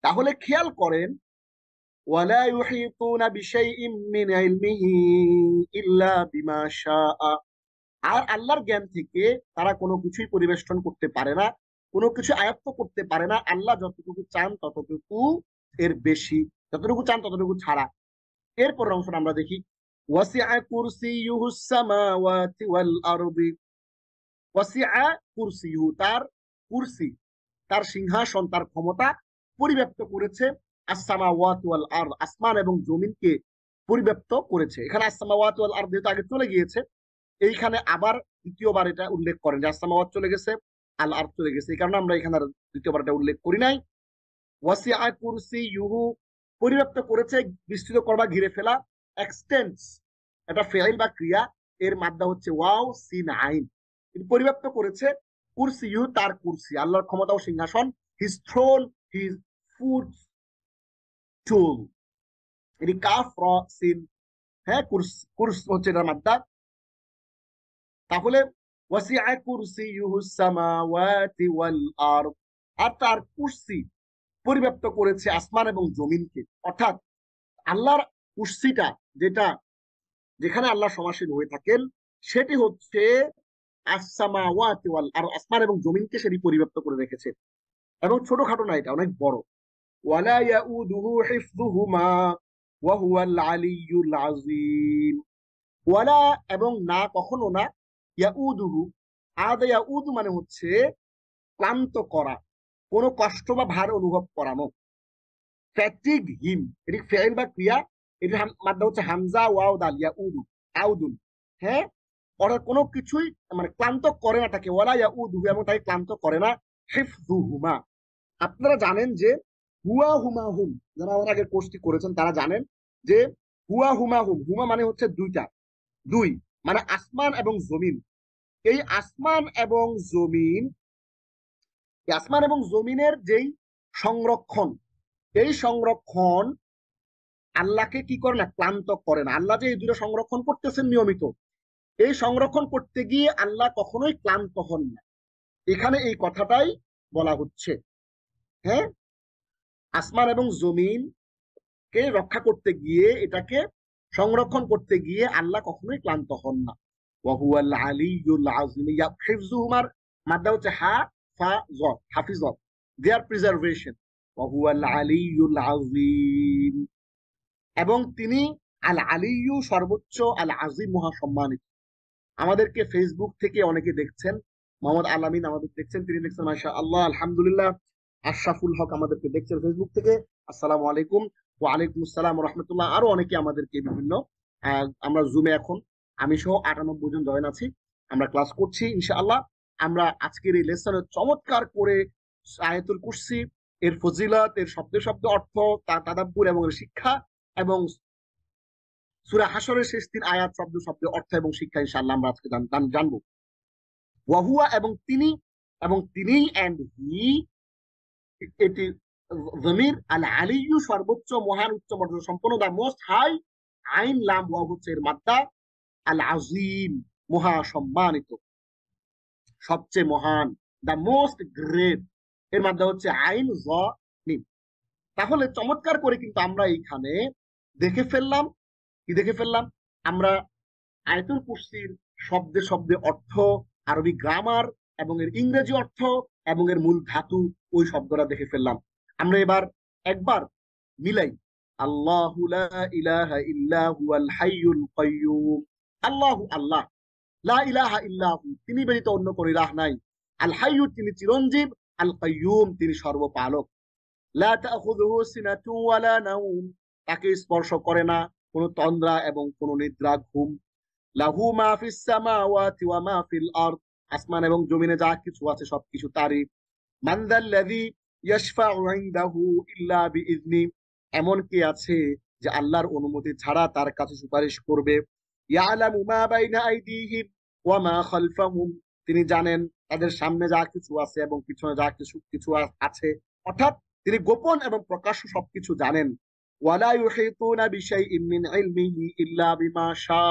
তাহলে খেয়াল করেন, ওয়ালা ইউহিতুনা বিশাইইম মিন ইলমিহি ইল্লা বিমা শাআ। আর আল্লাহর জ্ঞান থেকে তারা কোনো কিছুই পরিবেষ্টন করতে পারে না, কোনো কিছু আয়ত্ত করতে পারে না, আল্লাহ যতটুকু চান ততটুকু, এর বেশি, যতটুকু চান ততটুকু ছাড়া। এরপর অংশটা আমরা দেখি। ওয়াসিআ কুরসিয়ুহুস সামাওয়াতি ওয়াল আরদি। ওয়াসিআ কুরসিয়ুহু তার কুরসি, তার সিংহাসন, তার ক্ষমতা পরিব্যাপ্ত করেছে। আস-সামাওয়াতি ওয়াল আরদ আসমান এবং জমিনকে পরিব্যাপ্ত করেছে। এখানে আস-সামাওয়াতি ওয়াল আরদ যেহেতু আগে চলে গিয়েছে, এইখানে আবার দ্বিতীয়বার এটা উল্লেখ করেন যে আস-সামাওয়াত চলে গেছে, আল আরদ চলে গেছে, এই কারণে আমরা এখানে আর দ্বিতীয়বার এটা উল্লেখ করি নাই। ওয়াসিআ কুরসিয়ুহু পরিব্যাপ্ত করেছে, বিস্তৃত করবা, ঘিরে ফেলা। এক্সটেন্স এটা ফেইল বা ক্রিয়া, এর মাদ্দা হচ্ছে ওয়াও সিন আইন। পরিব্যাপ্ত করেছে কুরসিয়ু তার কুরসি, আল্লাহর ক্ষমতা ও সিংহাসন। হিজ থ্রোন, হিজ ফুট টুল। এটি কাফ র সিন, হ্যাঁ, কুরস, কুরস হচ্ছে এটার মাদ্দা। তাহলে ওয়াসিআ কুরসিয়ুহুস সামাওয়াতি ওয়াল আরদ, আর তার কুরসি পরিব্যাপ্ত করেছে আসমান এবং জমিনকে। অর্থাৎ আল্লাহর কুরসিটা, যেটা যেখানে আল্লাহ সমাসীন হয়ে থাকেন, সেটি হচ্ছে আস-সামাওয়াতি ওয়াল আরদ, আসমান এবং জমিনকে সেটি পরিব্যাপ্ত করে রেখেছে। এবং ছোটখাটো না, এটা অনেক বড়। ওয়ালা ইয়াউদুহু হিফযুহুমা ওয়া হুয়াল আলিয়্যুল আযীম। ওয়ালা এবং না, কখনো না, ইয়াউদুহু, আদা ইয়াউদু মানে হচ্ছে ক্লান্ত করা, কোনো কষ্ট বা ভার অনুভব করানো। ফ্যাটিগ হিম এটি ফেল বা ক্রিয়া, এটির মাধ্যমে হচ্ছে হামজা ওয়াও দাল ইয়াউদু, আউদুন। হ্যাঁ, অর্থাৎ কোনো কিছুই মানে ক্লান্ত করে না তাকে। ওয়ালা ইয়াউদুহু, এবং তাকে ক্লান্ত করে না। হিফযুহুমা, আপনারা জানেন যে হুয়া হুমা হুম, যারা আমার আগে কোর্সটি করেছেন তারা জানেন যে হুয়া হুমা হুম, হুমা মানে হচ্ছে দুইটা, দুই মানে আসমান এবং জমিন। এই আসমান এবং জমিন, আসমান এবং জমিনের যেই সংরক্ষণ, এই সংরক্ষণ আল্লাহকে কি করে না, ক্লান্ত করে না। আল্লাহ যে এই দুটো সংরক্ষণ করতেছেন নিয়মিত, এই সংরক্ষণ করতে গিয়ে আল্লাহ কখনোই ক্লান্ত হন না। এখানে এই কথাটাই বলা হচ্ছে। হ্যাঁ, আসমান এবং জমিন কে রক্ষা করতে গিয়ে, এটাকে সংরক্ষণ করতে গিয়ে আল্লাহ কখনোই ক্লান্ত হন না। ওয়াহুয়াল আলিয়্যুল আযীম। হিফযুহুমার মাদ্দা হচ্ছে হা ফা জ, হাফিজ, দেয়ার প্রিজার্ভেশন। ওয়াহুয়াল আলিয়্যুল আযীম, এবং তিনি আল আলিয়্যু সর্বোচ্চ, আল আযীম মহা সম্মানিত। আমাদেরকে ফেসবুক থেকে অনেকে দেখছেন, মোহাম্মদ আলামিন আমাদের দেখছেন, তিনি দেখছেন মাশাআল্লাহ আলহামদুলিল্লাহ। আশরাফুল হক আমাদেরকে দেখছেন ফেসবুক থেকে, আসসালামু আলাইকুম। ওয়া আলাইকুম আসসালাম ওয়া রাহমাতুল্লাহ। আরো অনেকে আমাদেরকে বিভিন্ন, আমরা জুমে এখন আমি সহ 98 জন জয়েন আছি, আমরা ক্লাস করছি ইনশাআল্লাহ। আমরা আজকের এই লেসনে চমৎকার করে আয়াতুল কুরসি, এর ফজিলত, এর শব্দ শব্দ অর্থ, তার তাদাব্বুর এবং শিক্ষা, এবং সূরা হাশরের শেষ 3 আয়াত শব্দ শব্দ অর্থ এবং শিক্ষা ইনশাআল্লাহ আমরা আজকে জানবো। ওয়াহুয়া এবং তিনি, এবং তিনি এন্ড হি, এটি জমির, আল আলিয়্যু সর্বোচ্চ, মহান, উচ্চ মর্যাদা সম্পন্ন, দা মোস্ট হাই, আইন লাম ওয়াও হচ্ছে এর মাদ্দা, আল আযীম মহা সম্মানিত। সবচেয়ে মহান, দ্য মোস্ট গ্রেট, এর মাধ্যমে হচ্ছে আইন জ মিম। তাহলে চমৎকার করে কিন্তু আমরা এইখানে দেখে ফেললাম, কি দেখে ফেললাম আমরা, আয়াতুল কুরসির শব্দে শব্দে অর্থ, আরবি গ্রামার এবং এর ইংরেজি অর্থ এবং এর মূল ধাতু, ওই শব্দটা দেখে ফেললাম। আমরা এবার একবার মিলাই, আল্লাহু লা ইলাহা ইল্লা হুয়াল হাইয়ুল কাইয়্যুম। আল্লাহু আল্লাহ, লা ইলাহা ইল্লাহু তিনি ব্যতীত অন্য কোন ইলাহ নাই, আল হাইয়্যু তিনি চিরঞ্জীব, আল কাইয়্যুম তিনি সর্বপালক। লা তাখুযুহু সিনাতুন ওয়ালা নাওম তাকে স্পর্শ করে না কোনো তন্দ্রা এবং কোনো নিদ্রা ঘুম। লাহু মা ফিস সামাওয়াতি ওয়া মা ফিল আরদ আসমান এবং জমিনে যা কিছু আছে সবকিছু তারই। মান যাল্লাযী ইয়াশফাউ ইনদাহু ইল্লা বিইذনি এমন কি আছে যে আল্লাহর অনুমতি ছাড়া তার কাছে সুপারিশ করবে। ইয়ালামু মা বাইনা আইদিহিম ওয়া মা খালফাহুম তিনি জানেন তাদের সামনে যা কিছু আছে এবং পিছনে যা কিছু কিছু আছে, অর্থাৎ তিনি গোপন এবং প্রকাশ্য সবকিছু জানেন। ওয়ালা ইউহিতুনা বিশাইইন মিন ইলমিহি ইল্লা বিমা শা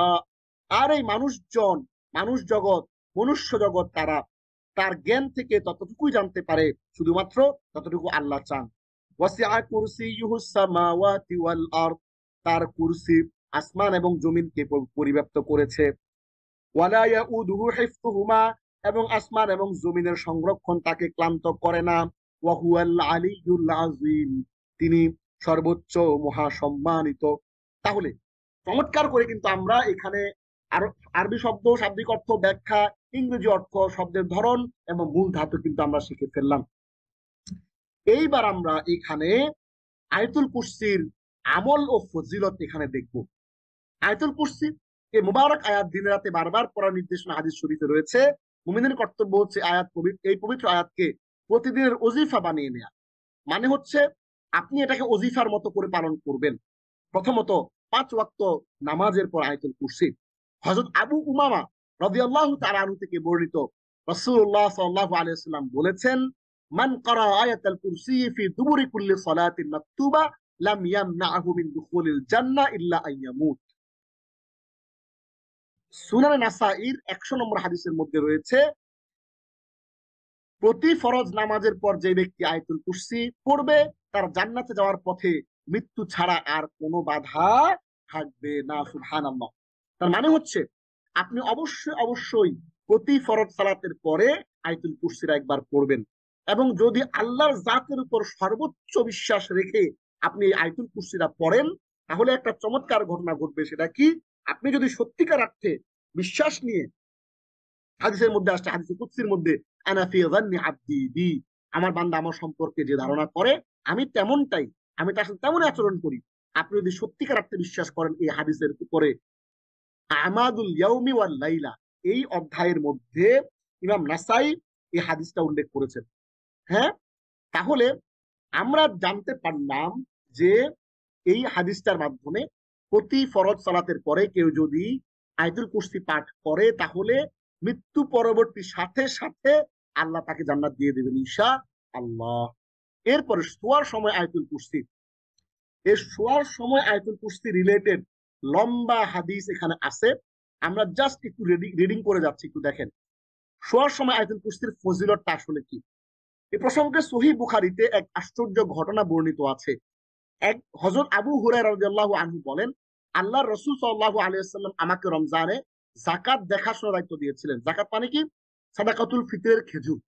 আর এই মানুষজন, মানুষ জগৎ, মনুষ্য জগৎ তারা তার জ্ঞান থেকে ততটুকুই জানতে পারে শুধুমাত্র ততটুকু আল্লাহ চান। ওয়াসিআ কুরসিয়ুহুস সামাওয়াতি ওয়াল আরদ তার কুরসি আসমান এবং জমিনকে পরিব্যাপ্ত করেছে। ওয়ালা ইয়াউদুহু হিফযুহুমা এবং আসমান এবং জমিনের সংরক্ষণ তাকে ক্লান্ত করে না। ওয়া হুয়াল আলিয়্যুল আযীম তিনি সর্বোচ্চ মহাসম্মানিত। তাহলে চমৎকার করে কিন্তু আমরা এখানে আরবি শব্দ, শাব্দিক অর্থ, ব্যাখ্যা, ইংরেজি অর্থ, শব্দের ধরন এবং মূল ধাতু কিন্তু আমরা শিখে ফেললাম। এইবার আমরা এখানে আয়াতুল কুরসির আমল ও ফজিলত এখানে দেখব। আয়াতুল কুরসি এই মুবারক আয়াত দিনে রাতে বারবার পড়ার নির্দেশনা হাদিস শরীফে রয়েছে। মুমিনের কর্তব্য হচ্ছে এই পবিত্র আয়াতকে প্রতিদিনের ওজিফা বানিয়ে নেয়া। মানে হচ্ছে আপনি এটাকে ওজিফার মতো করে পালন করবেন। প্রথমত 5 ওয়াক্ত নামাজের পর আয়াতুল কুরসি। হযরত আবু উমামা রাদিয়াল্লাহু তাআলা আনহু থেকে বর্ণিত, রাসূলুল্লাহ সাল্লাল্লাহু আলাইহি ওয়াসাল্লাম বলেছেন, মান ক্বারা আয়াতাল কুরসি ফি দুবুরি কুল্লি সালাতিন মাকতুবা লাম ইয়ামনাহু মিন দুখুলিল জান্নাহ ইল্লা আইয়ামুত। সুনানে নাসাঈর 100 নম্বর হাদিসের মধ্যে রয়েছে, প্রতি ফরজ নামাজের পর যে ব্যক্তি আয়াতুল কুরসি পড়বে তার জান্নাতে যাওয়ার পথে মৃত্যু ছাড়া আর কোনো বাধা থাকবে না। সুবহানাল্লাহ। তার মানে হচ্ছে আপনি অবশ্যই অবশ্যই প্রতি ফরজ সালাতের পরে আয়াতুল কুরসিটা একবার পড়বেন, এবং যদি আল্লাহর জাতের উপর সর্বোচ্চ বিশ্বাস রেখে আপনি এই আয়াতুল কুরসিটা পড়েন তাহলে একটা চমৎকার ঘটনা ঘটবে। সেটা কি? আপনি যদি সত্যিকার অর্থে বিশ্বাস নিয়ে, হাদিসের মধ্যে আসছে, হাদিসে কুদসির মধ্যে, আনা ফি যান্নি আবদি বি আমার বান্দা আমার সম্পর্কে যে ধারণা করে আমি তেমনটাই, আমি তার সাথে তেমনই আচরণ করি। আপনি যদি সত্যিকার অর্থে বিশ্বাস করেন এই হাদিসের উপরে, আমাদুল ইয়াউমি ওয়াল লাইলা এই অধ্যায়ের মধ্যে ইমাম নাসাই এই হাদিসটা উল্লেখ করেছেন। হ্যাঁ, তাহলে আমরা জানতে পারলাম যে এই হাদিসটার মাধ্যমে প্রতি ফরজ সালাতের পরে কেউ যদি আয়াতুল কুরসি পাঠ করে তাহলে মৃত্যু পরবর্তী সাথে সাথে আল্লাহ তাকে জান্নাত দিয়ে দেবেন ইনশাআল্লাহ। এরপরে শোয়ার সময় আয়াতুল কুরসি, এই শোয়ার সময় আয়াতুল কুরসি রিলেটেড লম্বা হাদিস এখানে আছে। আমরা জাস্ট একটু রিডিং করে যাচ্ছি, একটু দেখেন শোয়ার সময় আয়াতুল কুরসির ফজিলতটা আসলে কি। এই প্রসঙ্গে সহিহ বুখারীতে এক আশ্চর্য ঘটনা বর্ণিত আছে। এক হযরত আবু হুরায়রা রাদিয়াল্লাহু আনহু বলেন, আল্লাহর রাসূল সাল্লাল্লাহু আলাইহি ওয়াসাল্লাম আমাকে রমজানে যাকাত দেখাশোনার দায়িত্ব দিয়েছিলেন। যাকাত মানে কি? সাদাকাতুল ফিতরের খেজুর।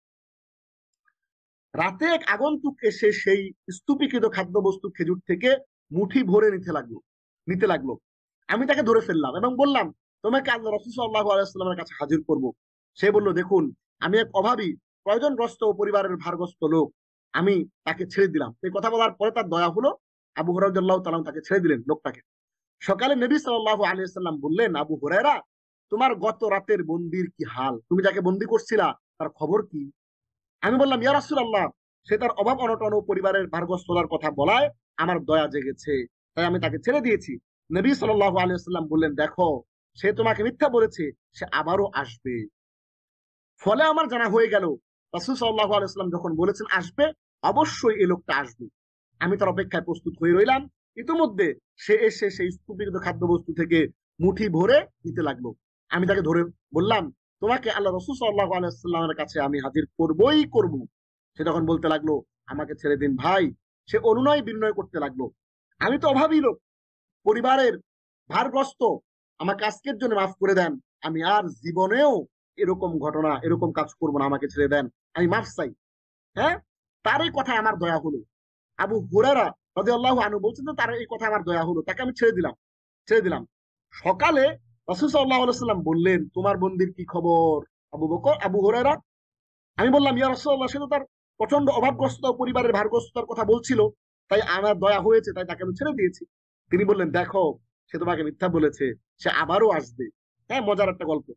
রাতে এক আগন্তুক এসে সেই স্তূপীকৃত খাদ্যবস্তু খেজুর থেকে মুঠি ভরে নিতে লাগলো। আমি তাকে ধরে ফেললাম এবং বললাম, তোমাকে আল্লাহ রাসূল সাল্লাল্লাহু আলাইহি ওয়াসাল্লামের কাছে হাজির করব। সে বলল, দেখুন আমি এক অভাবী, প্রয়োজনগ্রস্ত ও পরিবারের ভারগ্রস্ত লোক, আমি তাকে ছেড়ে দিলাম। এই কথা বলার পরে তার দয়া হলো, আবু হুরায়রা রাদিয়াল্লাহু তাআলা তাকে ছেড়ে দিলেন লোকটাকে। সকালে নবী সাল্লাল্লাহু আলাইহি ওয়াসাল্লাম বললেন, আবু হুরায়রা তোমার গত রাতের বন্দির কি হাল? তুমি যাকে বন্দী করছিলা তার খবর কি? আমি বললাম, ইয়া রাসূলুল্লাহ, সে তার অভাব অনটন ও পরিবারের ভারগ্রস্ততার কথা বলায় আমার দয়া জেগেছে, তাই আমি তাকে ছেড়ে দিয়েছি। নবী সাল্লাল্লাহু আলাইহি ওয়াসাল্লাম বললেন, দেখো সে তোমাকে মিথ্যা বলেছে, সে আবারও আসবে। ফলে আমার জানা হয়ে গেল রাসূল সাল্লাল্লাহু আলাইহি ওয়াসাল্লাম যখন বলেছেন আসবে, অবশ্যই এই লোকটা আসবে। আমি তার অপেক্ষায় প্রস্তুত হয়ে রইলাম। ইতিমধ্যে সে এসে সেই স্তূপীকৃত খাদ্যবস্তু থেকে মুঠি ভরে নিতে লাগলো। আমি তাকে ধরে বললাম, তোমাকে আল্লাহ রাসূল সাল্লাল্লাহু আলাইহি ওয়াসাল্লামের কাছে আমি হাজির করবই করব। সে তখন বলতে লাগলো, আমাকে ছেড়ে দিন ভাই। সে অনুনয় বিনয় করতে লাগলো, আমি তো অভাবী লোক, পরিবারের ভারগ্রস্ত, আমাকে আজকের জন্য মাফ করে দেন, আমি আর জীবনেও এরকম ঘটনা এরকম কাজ করবো না, আমাকে ছেড়ে দেন, আমি মাফ চাই। হ্যাঁ, তার এই কথায় আমার দয়া হলো। আবু হুরায়রা রাদিয়াল্লাহু আনহু বলছেন যে তার এই কথা আমার দয়া হলো, তাকে আমি ছেড়ে দিলাম। সকালে রাসূল সাল্লাল্লাহু আলাইহি ওয়াসাল্লাম বললেন, তোমার বন্দির কি খবর আবু হুরায়রা? আমি বললাম, ইয়া রাসূলুল্লাহ, সে তো তার প্রচন্ড অভাবগ্রস্ত পরিবারের ভারগ্রস্ততার কথা বলছিল, তাই আমার দয়া হয়েছে, তাই তাকে আমি ছেড়ে দিয়েছি। তিনি বললেন, দেখো, সে তোমাকে মিথ্যা বলেছে, সে আবারও আসবে। হ্যাঁ, মজার একটা গল্প।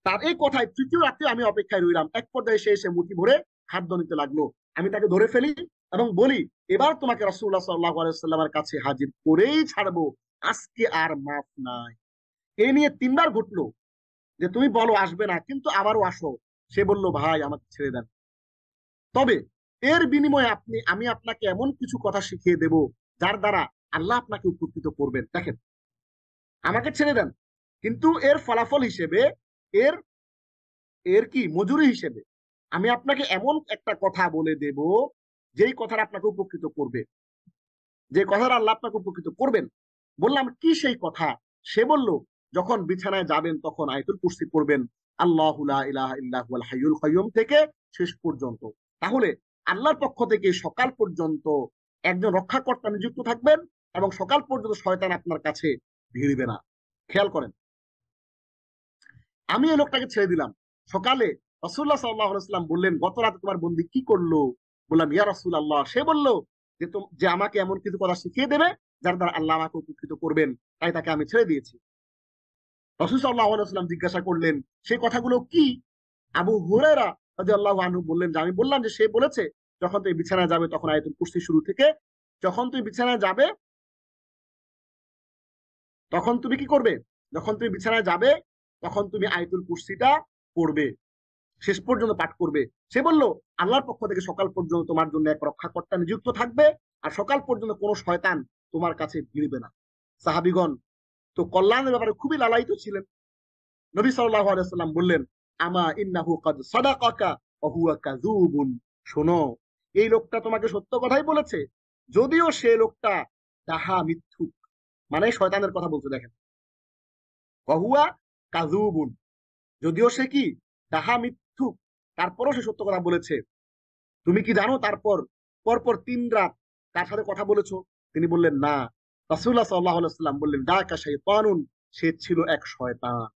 তার এই কথায় তৃতীয় রাত্রে আমি অপেক্ষায় রইলাম। এক পর্যায়ে সে এসে মুঠি ভরে খাদ্য নিতে লাগলো। আমি তাকে ধরে ফেলি এবং বলি, এবার তোমাকে রাসূলুল্লাহ সাল্লাল্লাহু আলাইহি ওয়াসাল্লামের কাছে হাজির করেই ছাড়বো, আজকে আর মাফ নাই। এই নিয়ে তিনবার ঘটলো যে তুমি বলো আসবে না, কিন্তু আবারও আসো। সে বলল, ভাই আমাকে ছেড়ে দেন, তবে এর বিনিময়ে আমি আপনাকে এমন কিছু কথা শিখিয়ে দেব যার দ্বারা আল্লাহ আপনাকে উপকৃত করবেন। দেখেন, আমাকে ছেড়ে দেন, কিন্তু এর ফলাফল হিসেবে, এর এর কি মজুরি হিসেবে আমি আপনাকে এমন একটা কথা বলে দেব যেই কথাটা আপনাকে উপকৃত করবে, যে কথাটা আল্লাহ আপনাকে উপকৃত করবেন। বললাম, কি সেই কথা? সে বলল, যখন বিছানায় যাবেন তখন আয়াতুল কুরসি পড়বেন, আল্লাহু লা ইলাহা ইল্লা হুয়াল হাইয়ুল কাইয়ুম থেকে শেষ পর্যন্ত। তাহলে আল্লাহর পক্ষ থেকে সকাল পর্যন্ত একজন রক্ষাকর্তা নিযুক্ত থাকবেন এবং সকাল পর্যন্ত শয়তান আপনার কাছে ভিড়বে না। খেয়াল করেন, আমি এই লোকটাকে ছেড়ে দিলাম। সকালে রাসূলুল্লাহ সাল্লাল্লাহু আলাইহি ওয়াসাল্লাম বললেন, গত রাতে তোমার বন্দী কি করলো? বললাম, ইয়া রাসূলুল্লাহ, সে বলল যে আমাকে এমন কিছু কথা শিখিয়ে দেবে যার দ্বারা আল্লাহ আমাকে উপকৃত করবেন, তাই তাকে আমি ছেড়ে দিয়েছি। রাসূল সাল্লাল্লাহু আলাইহি ওয়াসাল্লাম জিজ্ঞাসা করলেন, সেই কথাগুলো কি? আবু হুরায়রা রাদিয়াল্লাহু আনহু বললেন যে আমি বললাম যে সে বলেছে, যখন তুমি বিছানায় যাবে তখন আয়াতুল কুরসি শুরু থেকে, যখন তুমি বিছানায় যাবে তখন তুমি কি করবে? যখন তুমি বিছানায় যাবে তখন তুমি আয়াতুল কুরসিটা পড়বে, শেষ পর্যন্ত পাঠ করবে। সে বলল, আল্লাহর পক্ষ থেকে সকাল পর্যন্ত তোমার জন্য এক রক্ষাকর্তা নিযুক্ত থাকবে, আর সকাল পর্যন্ত কোনো শয়তান তোমার কাছে ভিড়বে না। সাহাবীগণ তো কল্যাণের ব্যাপারে খুবই লালায়িত ছিলেন। নবী সাল্লাল্লাহু আলাইহি ওয়াসাল্লাম বললেন, আমা ইন্নাহু কাদ সাদাকাকা ওয়া হুয়া কাযুবুন, শোনো, এই লোকটা তোমাকে সত্য কথাই বলেছে, যদিও সে লোকটা ডাহা মিথ্যুক। মানে শয়তানের কথা বলতে, দেখেন, ওয়া হুয়া কাযুবুন, যদিও সে কি ডাহা মিথ্যুক, তারপরও সে সত্য কথা বলেছে। তুমি কি জানো তারপর পরপর 3 রাত তার সাথে কথা বলেছো? তিনি বললেন, না। রাসূলুল্লাহ সাল্লাল্লাহু আলাইহি ওয়াসাল্লাম বললেন, ডাকা শাইতানুন, সে ছিল এক শয়তান।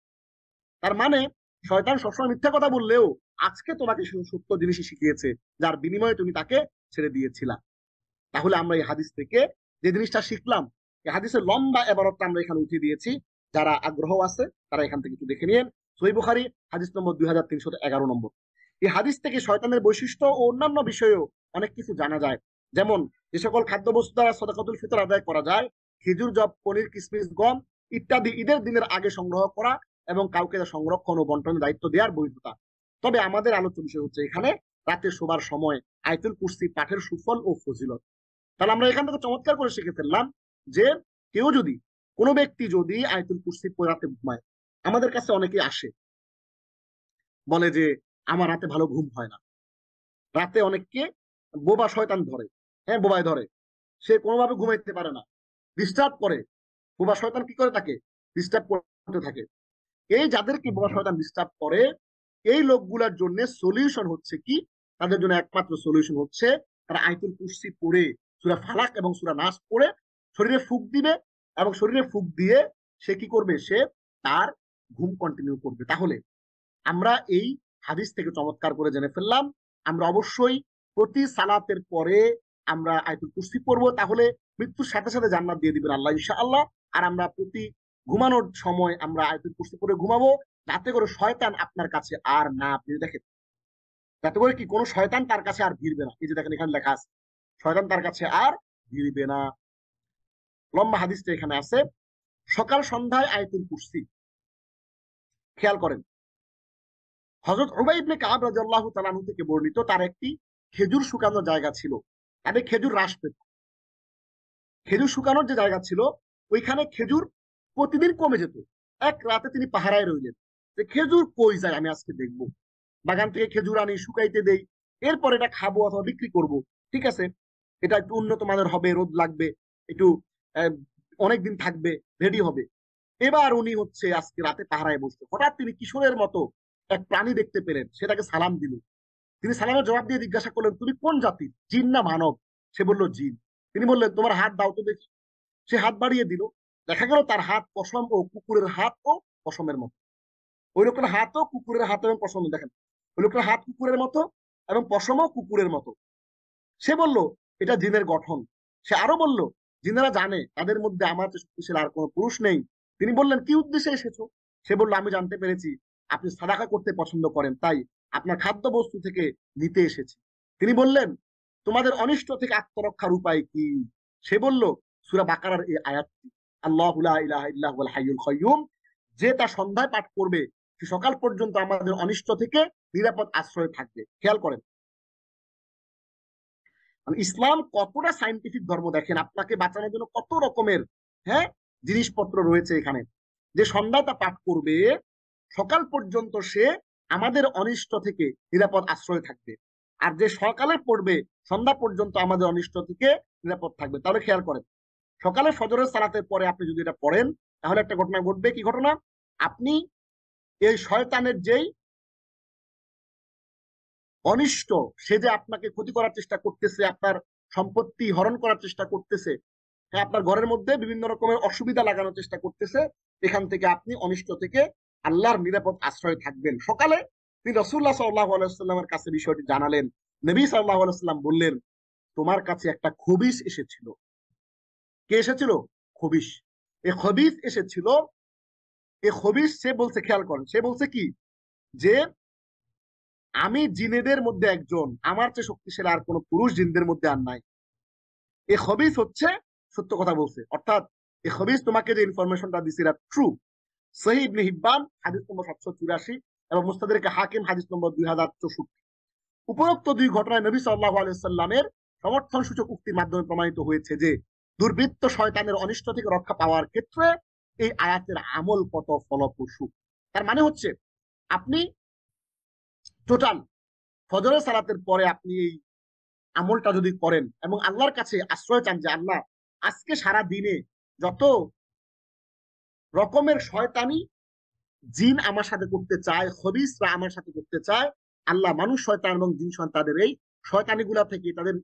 তার মানে শয়তান সবসময় মিথ্যা কথা বললেও আজকে তোমাকে সত্য জিনিসই শিখিয়েছে, যার বিনিময়ে তুমি তাকে ছেড়ে দিয়েছিলা। তাহলে আমরা এই হাদিস থেকে যে জিনিসটা শিখলাম, এই হাদিসের লম্বা এবারতটা আমরা এখানে উঠিয়ে দিয়েছি। যারা আগ্রহ আছে তারা এখান থেকে একটু দেখে নিন। সহিহ বুখারী হাদিস নম্বর 2311 নম্বর। এই হাদিস থেকে শয়তানের বৈশিষ্ট্য ও অন্যান্য বিষয়েও অনেক কিছু জানা যায়। যেমন, যে সকল খাদ্যবস্তু দ্বারা সদকাতুল ফিতর আদায় করা যায়, খেজুর, জব, পনির, কিশমিশ, গম ইত্যাদি ঈদের দিনের আগে সংগ্রহ করা এবং কাউকে সংরক্ষণ ও বন্টনের দায়িত্ব দেওয়ার বৈধতা। তবে আমাদের আলোচ্য বিষয় হচ্ছে এখানে রাতে শোবার সময় আয়াতুল কুরসি পাঠের সুফল ও ফজিলত। তাহলে আমরা এখান থেকে চমৎকার করে শিখে ফেললাম যে কোনো ব্যক্তি যদি আয়াতুল কুরসি পড়ে রাতে ঘুমায়, আমাদের কাছে অনেকেই আসে, বলে যে আমার রাতে ভালো ঘুম হয় না। রাতে অনেককে বোবা শয়তান ধরে, হ্যাঁ, বোবায় ধরে, সে কোনোভাবে ঘুমাইতে পারে না, ডিস্টার্ব করে। বোবা শয়তান কি করে? তাকে ডিস্টার্ব করতে থাকে। এই যাদেরকে বোবা শয়তান ডিস্টার্ব করে, এই লোকগুলোর জন্য সলিউশন হচ্ছে কি? তাদের জন্য একমাত্র সলিউশন হচ্ছে তারা আয়াতুল কুরসি পড়ে, সূরা ফালাক এবং সূরা নাস পড়ে শরীরে ফুঁক দিবে, এবং শরীরে ফুঁক দিয়ে সে কি করবে? সে তার ঘুম কন্টিনিউ করবে। তাহলে আমরা এই হাদিস থেকে চমৎকার করে জেনে ফেললাম, আমরা অবশ্যই প্রতি সালাতের পরে আমরা আয়াতুল কুরসি পড়বো, তাহলে মৃত্যুর সাথে সাথে জান্নাত দিয়ে দিবেন আল্লাহ ইনশাআল্লাহ। আর আমরা প্রতি ঘুমানোর সময় আমরা আয়াতুল কুরসি পড়ে ঘুমাবো, যাতে করে শয়তান আপনার কাছে আর না ভিড়ে। দেখেন, যাতে করে কি কোনো শয়তান তার কাছে আর ভিড়বে না। এই যে দেখেন, এখানে লেখা আছে, শয়তান তার কাছে আর ভিড়বে না। লম্বা হাদিসটা এখানে আছে। সকাল সন্ধ্যায় আয়াতুল কুরসি। খেয়াল করেন, হযরত উবাই ইবনে কাব রাদিয়াল্লাহু তাআলা আনহু থেকে বর্ণিত, তার একটি খেজুর শুকানোর জায়গা ছিল। তাদের খেজুর হ্রাস পেত। খেজুর শুকানোর যে জায়গা ছিল, ওইখানে খেজুর প্রতিদিন কমে যেত। এক রাতে তিনি পাহারায় রইলেন। যে খেজুর কই যায় আমি আজকে দেখবো, বাগান থেকে খেজুর আনি, শুকাইতে দেই, এরপর এটা খাবো অথবা বিক্রি করব। ঠিক আছে, এটা একটু উন্নত মানের হবে, রোদ লাগবে, একটু অনেকদিন থাকবে, রেডি হবে। এবার উনি হচ্ছে আজকে রাতে পাহারায় বসছে, হঠাৎ তিনি কিশোরের মতো এক প্রাণী দেখতে পেলেন, সেটাকে সালাম দিল। তিনি সালামের জবাব দিয়ে জিজ্ঞাসা করলেন, তুমি কোন জাতির, জিন না মানব? সে বলল জিন। তিনি বললেন, তোমার হাত দাও তো দেখি। সে হাত বাড়িয়ে দিল, দেখা গেল তার হাত পশম ও কুকুরের হাত ও পশমের মতো। ওই লোকের হাতও কুকুরের হাত এবং পশম, দেখেন ওই লোকের হাত কুকুরের মতো এবং পশমও কুকুরের মতো। সে বলল, এটা জিনের গঠন। সে আরো বলল, জিনেরা জানে তাদের মধ্যে আমার চেয়ে শক্তিশালী আর কোনো পুরুষ নেই। তিনি বললেন, কি উদ্দেশ্যে এসেছো? সে বলল, আমি জানতে পেরেছি আপনি সাদাকা করতে পছন্দ করেন, তাই আপনার খাদ্য বস্তু থেকে নিতে এসেছি। তিনি বললেন, তোমাদের অনিষ্ট থেকে আত্মরক্ষার উপায় কি? সে বলল, সূরা বাকারার এই আয়াতটি, আল্লাহু লা ইলাহা ইল্লা হুয়াল হাইয়ুল কাইয়্যুম, যে তা সন্ধ্যায় পাঠ করবে সে সকাল পর্যন্ত আমাদের অনিষ্ট থেকে নিরাপদ আশ্রয় থাকবে। খেয়াল করেন ইসলাম কতটা সাইন্টিফিক ধর্ম, দেখেন আপনাকে বাঁচানোর জন্য কত রকমের হ্যাঁ জিনিসপত্র রয়েছে এখানে। যে সন্ধ্যায় তা পাঠ করবে সকাল পর্যন্ত সে আমাদের অনিষ্ট থেকে নিরাপদ আশ্রয় থাকবে, আর যে সকালে পড়বে সন্ধ্যা পর্যন্ত আমাদের অনিষ্ট থেকে নিরাপদ থাকবে। তাহলে খেয়াল করেন, সকালে ফজরের সালাতের পরে আপনি যদি এটা পড়েন, তাহলে একটা ঘটনা ঘটবে। কি ঘটনা? আপনি এই শয়তানের যেই অনিষ্ট, সে যে আপনাকে ক্ষতি করার চেষ্টা করতেছে, আপনার সম্পত্তি হরণ করার চেষ্টা করতেছে, হ্যাঁ আপনার ঘরের মধ্যে বিভিন্ন রকমের অসুবিধা লাগানোর চেষ্টা করতেছে, এখান থেকে আপনি অনিষ্ট থেকে আল্লাহর নিরাপদ আশ্রয় থাকবেন। সকালে তিনি রাসূলুল্লাহ সাল্লাল্লাহু আলাইহি ওয়াসাল্লামের কাছে বিষয়টি জানালেন। নবী সাল্লাল্লাহু আলাইহি ওয়াসাল্লাম বললেন, তোমার কাছে একটা খবিশ এসেছিল। কে এসেছিল? খবিশ। এই খবিশ এসেছিল। এই খবিশ সে বলছে, খেয়াল করেন, সে বলছে কি, যে আমি জিনেদের মধ্যে একজন, আমার চেয়ে শক্তিশালী আর কোন পুরুষ জিনদের মধ্যে আর নাই। এই খবিস হচ্ছে সত্য কথা বলছে, অর্থাৎ এই খবিস তোমাকে যে ইনফরমেশনটা দিছে এটা ট্রু। সহিহ ইবনে হিব্বান হাদিস নম্বর 784 এবং মুস্তাদরিকে হাকিম হাদিস নম্বর 2064। উপরোক্ত দুই ঘটনায় নবী সাল্লাল্লাহু আলাইহি সাল্লামের সমর্থন সূচক উক্তির মাধ্যমে প্রমাণিত হয়েছে যে দুর্বৃত্ত শয়তানের অনিষ্ট থেকে রক্ষা পাওয়ার ক্ষেত্রে এই আয়াতের আমল কত ফলপ্রসূ। তার মানে হচ্ছে, আপনি টোটাল ফজরের সালাতের পরে আপনি এই আমলটা যদি করেন এবং আল্লাহর কাছে আশ্রয় চান যে আল্লাহ আজকে সারা দিনে যত রকমের শয়তানি জিন আমার সাথে করতে চায়, খবিসরা আমার সাথে করতে চায়, আল্লাহ মানুষ শয়তান এবং জিন শয়তানদের এই শয়তানিগুলা থেকে, তাদের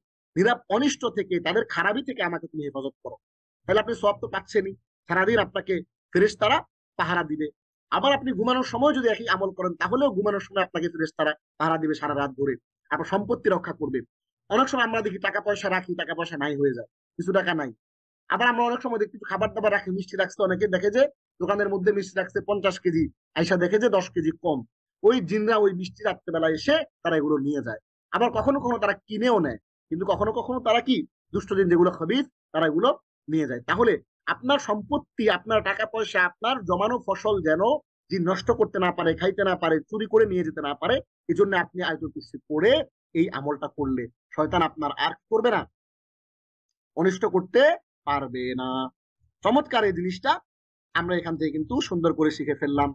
অনিষ্ট থেকে, তাদের খারাপি থেকে আমাকে তুমি হেফাজত করো। তাহলে আপনি সওয়াব তো পাচ্ছেনই, সারাদিন আপনাকে ফেরেশতারা পাহারা দিবে। আবার আপনি ঘুমানোর সময় যদি একই আমল করেন, তাহলেও ঘুমানোর সময় আপনাকে ফেরেশতারা পাহারা দিবে সারা রাত ধরে, আপনার সম্পত্তি রক্ষা করবে। অনেক সময় আমরা দেখি টাকা পয়সা রাখি, টাকা পয়সা নাই হয়ে যায়, কিছু টাকা নাই। আবার আমরা অনেক সময় দেখি খাবার দাবার রাখি, মিষ্টি রাখছে, অনেকে দেখে যে দোকানের মধ্যে মিষ্টি রাখছে 50 কেজি, আইসা দেখে যে 10 কেজি কম। ওই জিনরা ওই মিষ্টি রাত্রেবেলা এসে তারা এগুলো নিয়ে যায়। আবার কখনো কখনো তারা কিনেও নেয়, কিন্তু কখনো কখনো তারা কি, দুষ্ট জিন যেগুলো খবিস, তারা এগুলো নিয়ে যায়। তাহলে আপনার সম্পত্তি, আপনার টাকা পয়সা, আপনার জমানো ফসল যেন জিন নষ্ট করতে না পারে, খাইতে না পারে, চুরি করে নিয়ে যেতে না পারে, এই জন্য আপনি আয়াতুল কুরসি পড়ে এই আমলটা করলে শয়তান আপনার আর করবে না, অনিষ্ট করতে পারবে না। চমৎকার এই জিনিসটা আমরা এখান থেকে কিন্তু সুন্দর করে শিখে ফেললাম।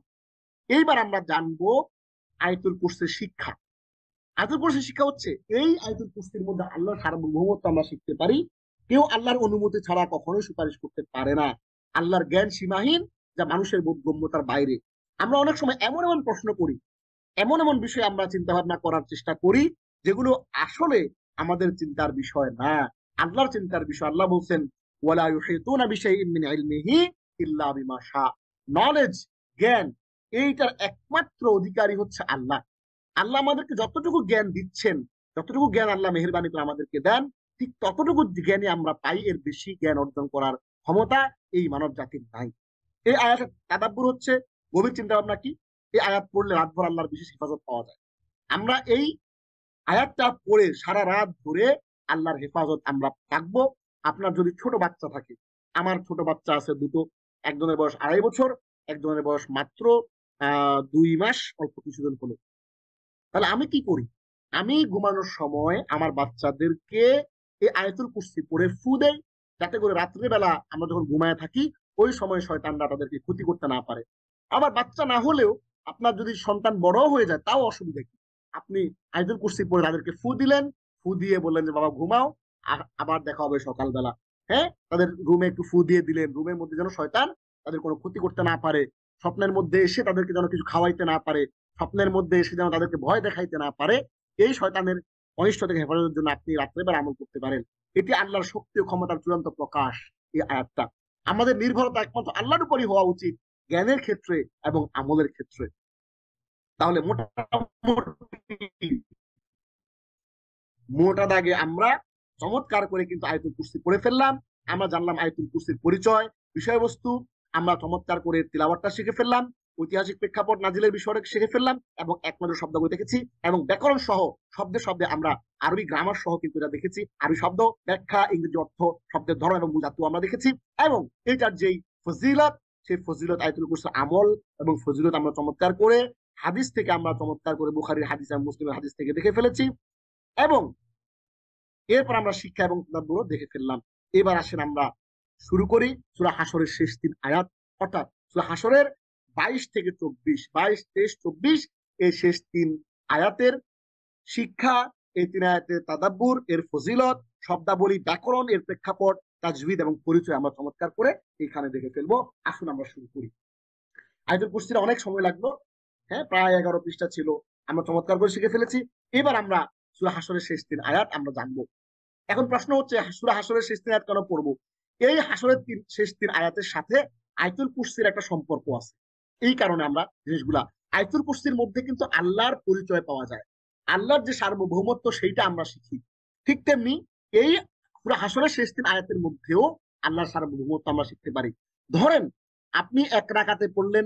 এইবার আমরা জানবো আয়াতুল কুরসির শিক্ষা। আয়াতুল কুরসির শিক্ষা হচ্ছে, এই আয়াতুল কুরসির মধ্যে আল্লাহর সার্বভৌমত্ব আমরা শিখতে পারি। কেউ আল্লাহর অনুমতি ছাড়া কখনোই সুপারিশ করতে পারে না। আল্লাহর জ্ঞান সীমাহীন, যা মানুষের বোধগম্যতার বাইরে। আমরা অনেক সময় এমন এমন প্রশ্ন করি, এমন এমন বিষয়ে আমরা চিন্তা ভাবনা করার চেষ্টা করি যেগুলো আসলে আমাদের চিন্তার বিষয় না, আল্লাহর চিন্তার বিষয়। আল্লাহ বলছেন, ওয়ালা ইউহিতুনা বিশাইইন মিন ইলমিহি ইল্লা বিমা শা। নলেজ, জ্ঞান, এইটার একমাত্র অধিকারী হচ্ছে আল্লাহ। আল্লাহ আমাদেরকে যতটুকু জ্ঞান দিচ্ছেন, যতটুকু জ্ঞান আল্লাহ মেহেরবানি করে আমাদেরকে দেন, ঠিক ততটুকু জ্ঞানই আমরা পাই। এর বেশি জ্ঞান অর্জন করার ক্ষমতা এই মানব জাতির নাই। এই আয়াতের তাদাব্বুর হচ্ছে, গভীর চিন্তা ভাবনা কি, এই আয়াত পড়লে রাতভর আল্লাহর বিশেষ হেফাজত পাওয়া যায়। আমরা এই আয়াতটা পড়ে সারা রাত ধরে আল্লাহর হেফাজত আমরা থাকবো। আপনার যদি ছোট বাচ্চা থাকে, আমার ছোট বাচ্চা আছে দুটো, একজনের বয়স 2.5 বছর, একজনের বয়স মাত্র 2 মাস, অল্প কিছুদিন হলো। তাহলে আমি কি করি? আমি ঘুমানোর সময় আমার বাচ্চাদেরকে এই আয়াতুল কুরসি পড়ে ফু দেই, যাতে করে রাত্রিবেলা আমরা যখন ঘুমায় থাকি ওই সময় শয়তানরা তাদেরকে ক্ষতি করতে না পারে। আবার বাচ্চা না হলেও আপনার যদি সন্তান বড় হয়ে যায় তাও অসুবিধা কি, আপনি আয়াতুল কুরসি পড়ে তাদেরকে ফু দিলেন, ফু দিয়ে বললেন যে বাবা ঘুমাও, আবার দেখা হবে সকালবেলা। হ্যাঁ, তাদের রুমে একটু ফু দিয়ে দিলেন, রুমের মধ্যে যেন শয়তান তাদের কোনো ক্ষতি করতে না পারে, স্বপ্নের মধ্যে এসে তাদেরকে যেন কিছু খাওয়াইতে না পারে, স্বপ্নের মধ্যে এসে যেন তাদেরকে ভয় দেখাইতে না পারে। এই শয়তানের অনিষ্ট থেকে হেফাজতের জন্য আপনি রাত্রেবেলা আমল করতে পারেন। এটি আল্লাহর শক্তি ও ক্ষমতার চূড়ান্ত প্রকাশ। এই আয়াতটা আমাদের নির্ভরতা একমাত্র আল্লাহর উপরই হওয়া উচিত, জ্ঞানের ক্ষেত্রে এবং আমলের ক্ষেত্রে। তাহলে মোটামুটি মোটা দাগে আমরা চমৎকার করে কিন্তু আয়াতুল কুরসি পড়ে ফেললাম। আমরা জানলাম আয়াতুল কুরসির পরিচয়, বিষয়বস্তু, আমরা চমৎকার করে তিলাওয়াতটা শিখে ফেললাম, ঐতিহাসিক প্রেক্ষাপট নাজিলের বিষয়টা শিখে ফেললাম এবং এক নজর শব্দগুলো দেখেছি, এবং ব্যাকরণ সহ শব্দে শব্দে আমরা আরবি গ্রামার সহ কিন্তু এটা দেখেছি, আরবি শব্দ ব্যাখ্যা, ইংরেজি অর্থ, শব্দের ধরন এবং মূল ধাতু আমরা দেখেছি। এবং এটার যেই ফজিলত, সেই ফজিলত আয়াতুল কুরসির আমল এবং ফজিলত আমরা চমৎকার করে হাদিস থেকে, আমরা চমৎকার করে বুখারীর হাদিস এবং মুসলিমের হাদিস থেকে দেখে ফেলেছি। এবং এরপর আমরা শিক্ষা এবং তদাব্বুরও দেখে ফেললাম। এবার আসেন আমরা শুরু করি সূরা হাশরের শেষ 3 আয়াত, অর্থাৎ সূরা হাশরের 22 থেকে 24, 22, 23, 24 এই শেষ 3 আয়াতের শিক্ষা, এই 3 আয়াতের তাদাব্বুর, এর ফজিলত, শব্দাবলী, ব্যাকরণ, এর প্রেক্ষাপট, তাজবিদ এবং পরিচয় আমরা চমৎকার করে এখানে দেখে ফেলবো। আসুন আমরা শুরু করি। আয়াতুল কুরসির অনেক সময় লাগলো, হ্যাঁ, প্রায় 11 পৃষ্ঠা ছিল, আমরা চমৎকার করে শিখে ফেলেছি। এবার আমরা সূরা হাশরের শেষ 3 আয়াত আমরা জানবো। এখন প্রশ্ন হচ্ছে সূরা হাশরের শেষ 3 আয়াত কেন পড়বো? এই হাশরের শেষ 3 আয়াতের সাথে আয়াতুল কুরসির একটা সম্পর্ক আছে। এই কারণে আমরা জিনিসগুলা, আয়াতুল কুরসির মধ্যে কিন্তু আল্লাহর পরিচয় পাওয়া যায়, আল্লাহর যে সার্বভৌমত্ব সেইটা আমরা শিখি। ঠিক তেমনি এই সূরা হাশরের শেষ 3 আয়াতের মধ্যেও আল্লাহর সার্বভৌমত্ব আমরা শিখতে পারি। ধরেন আপনি এক রাকাতে পড়লেন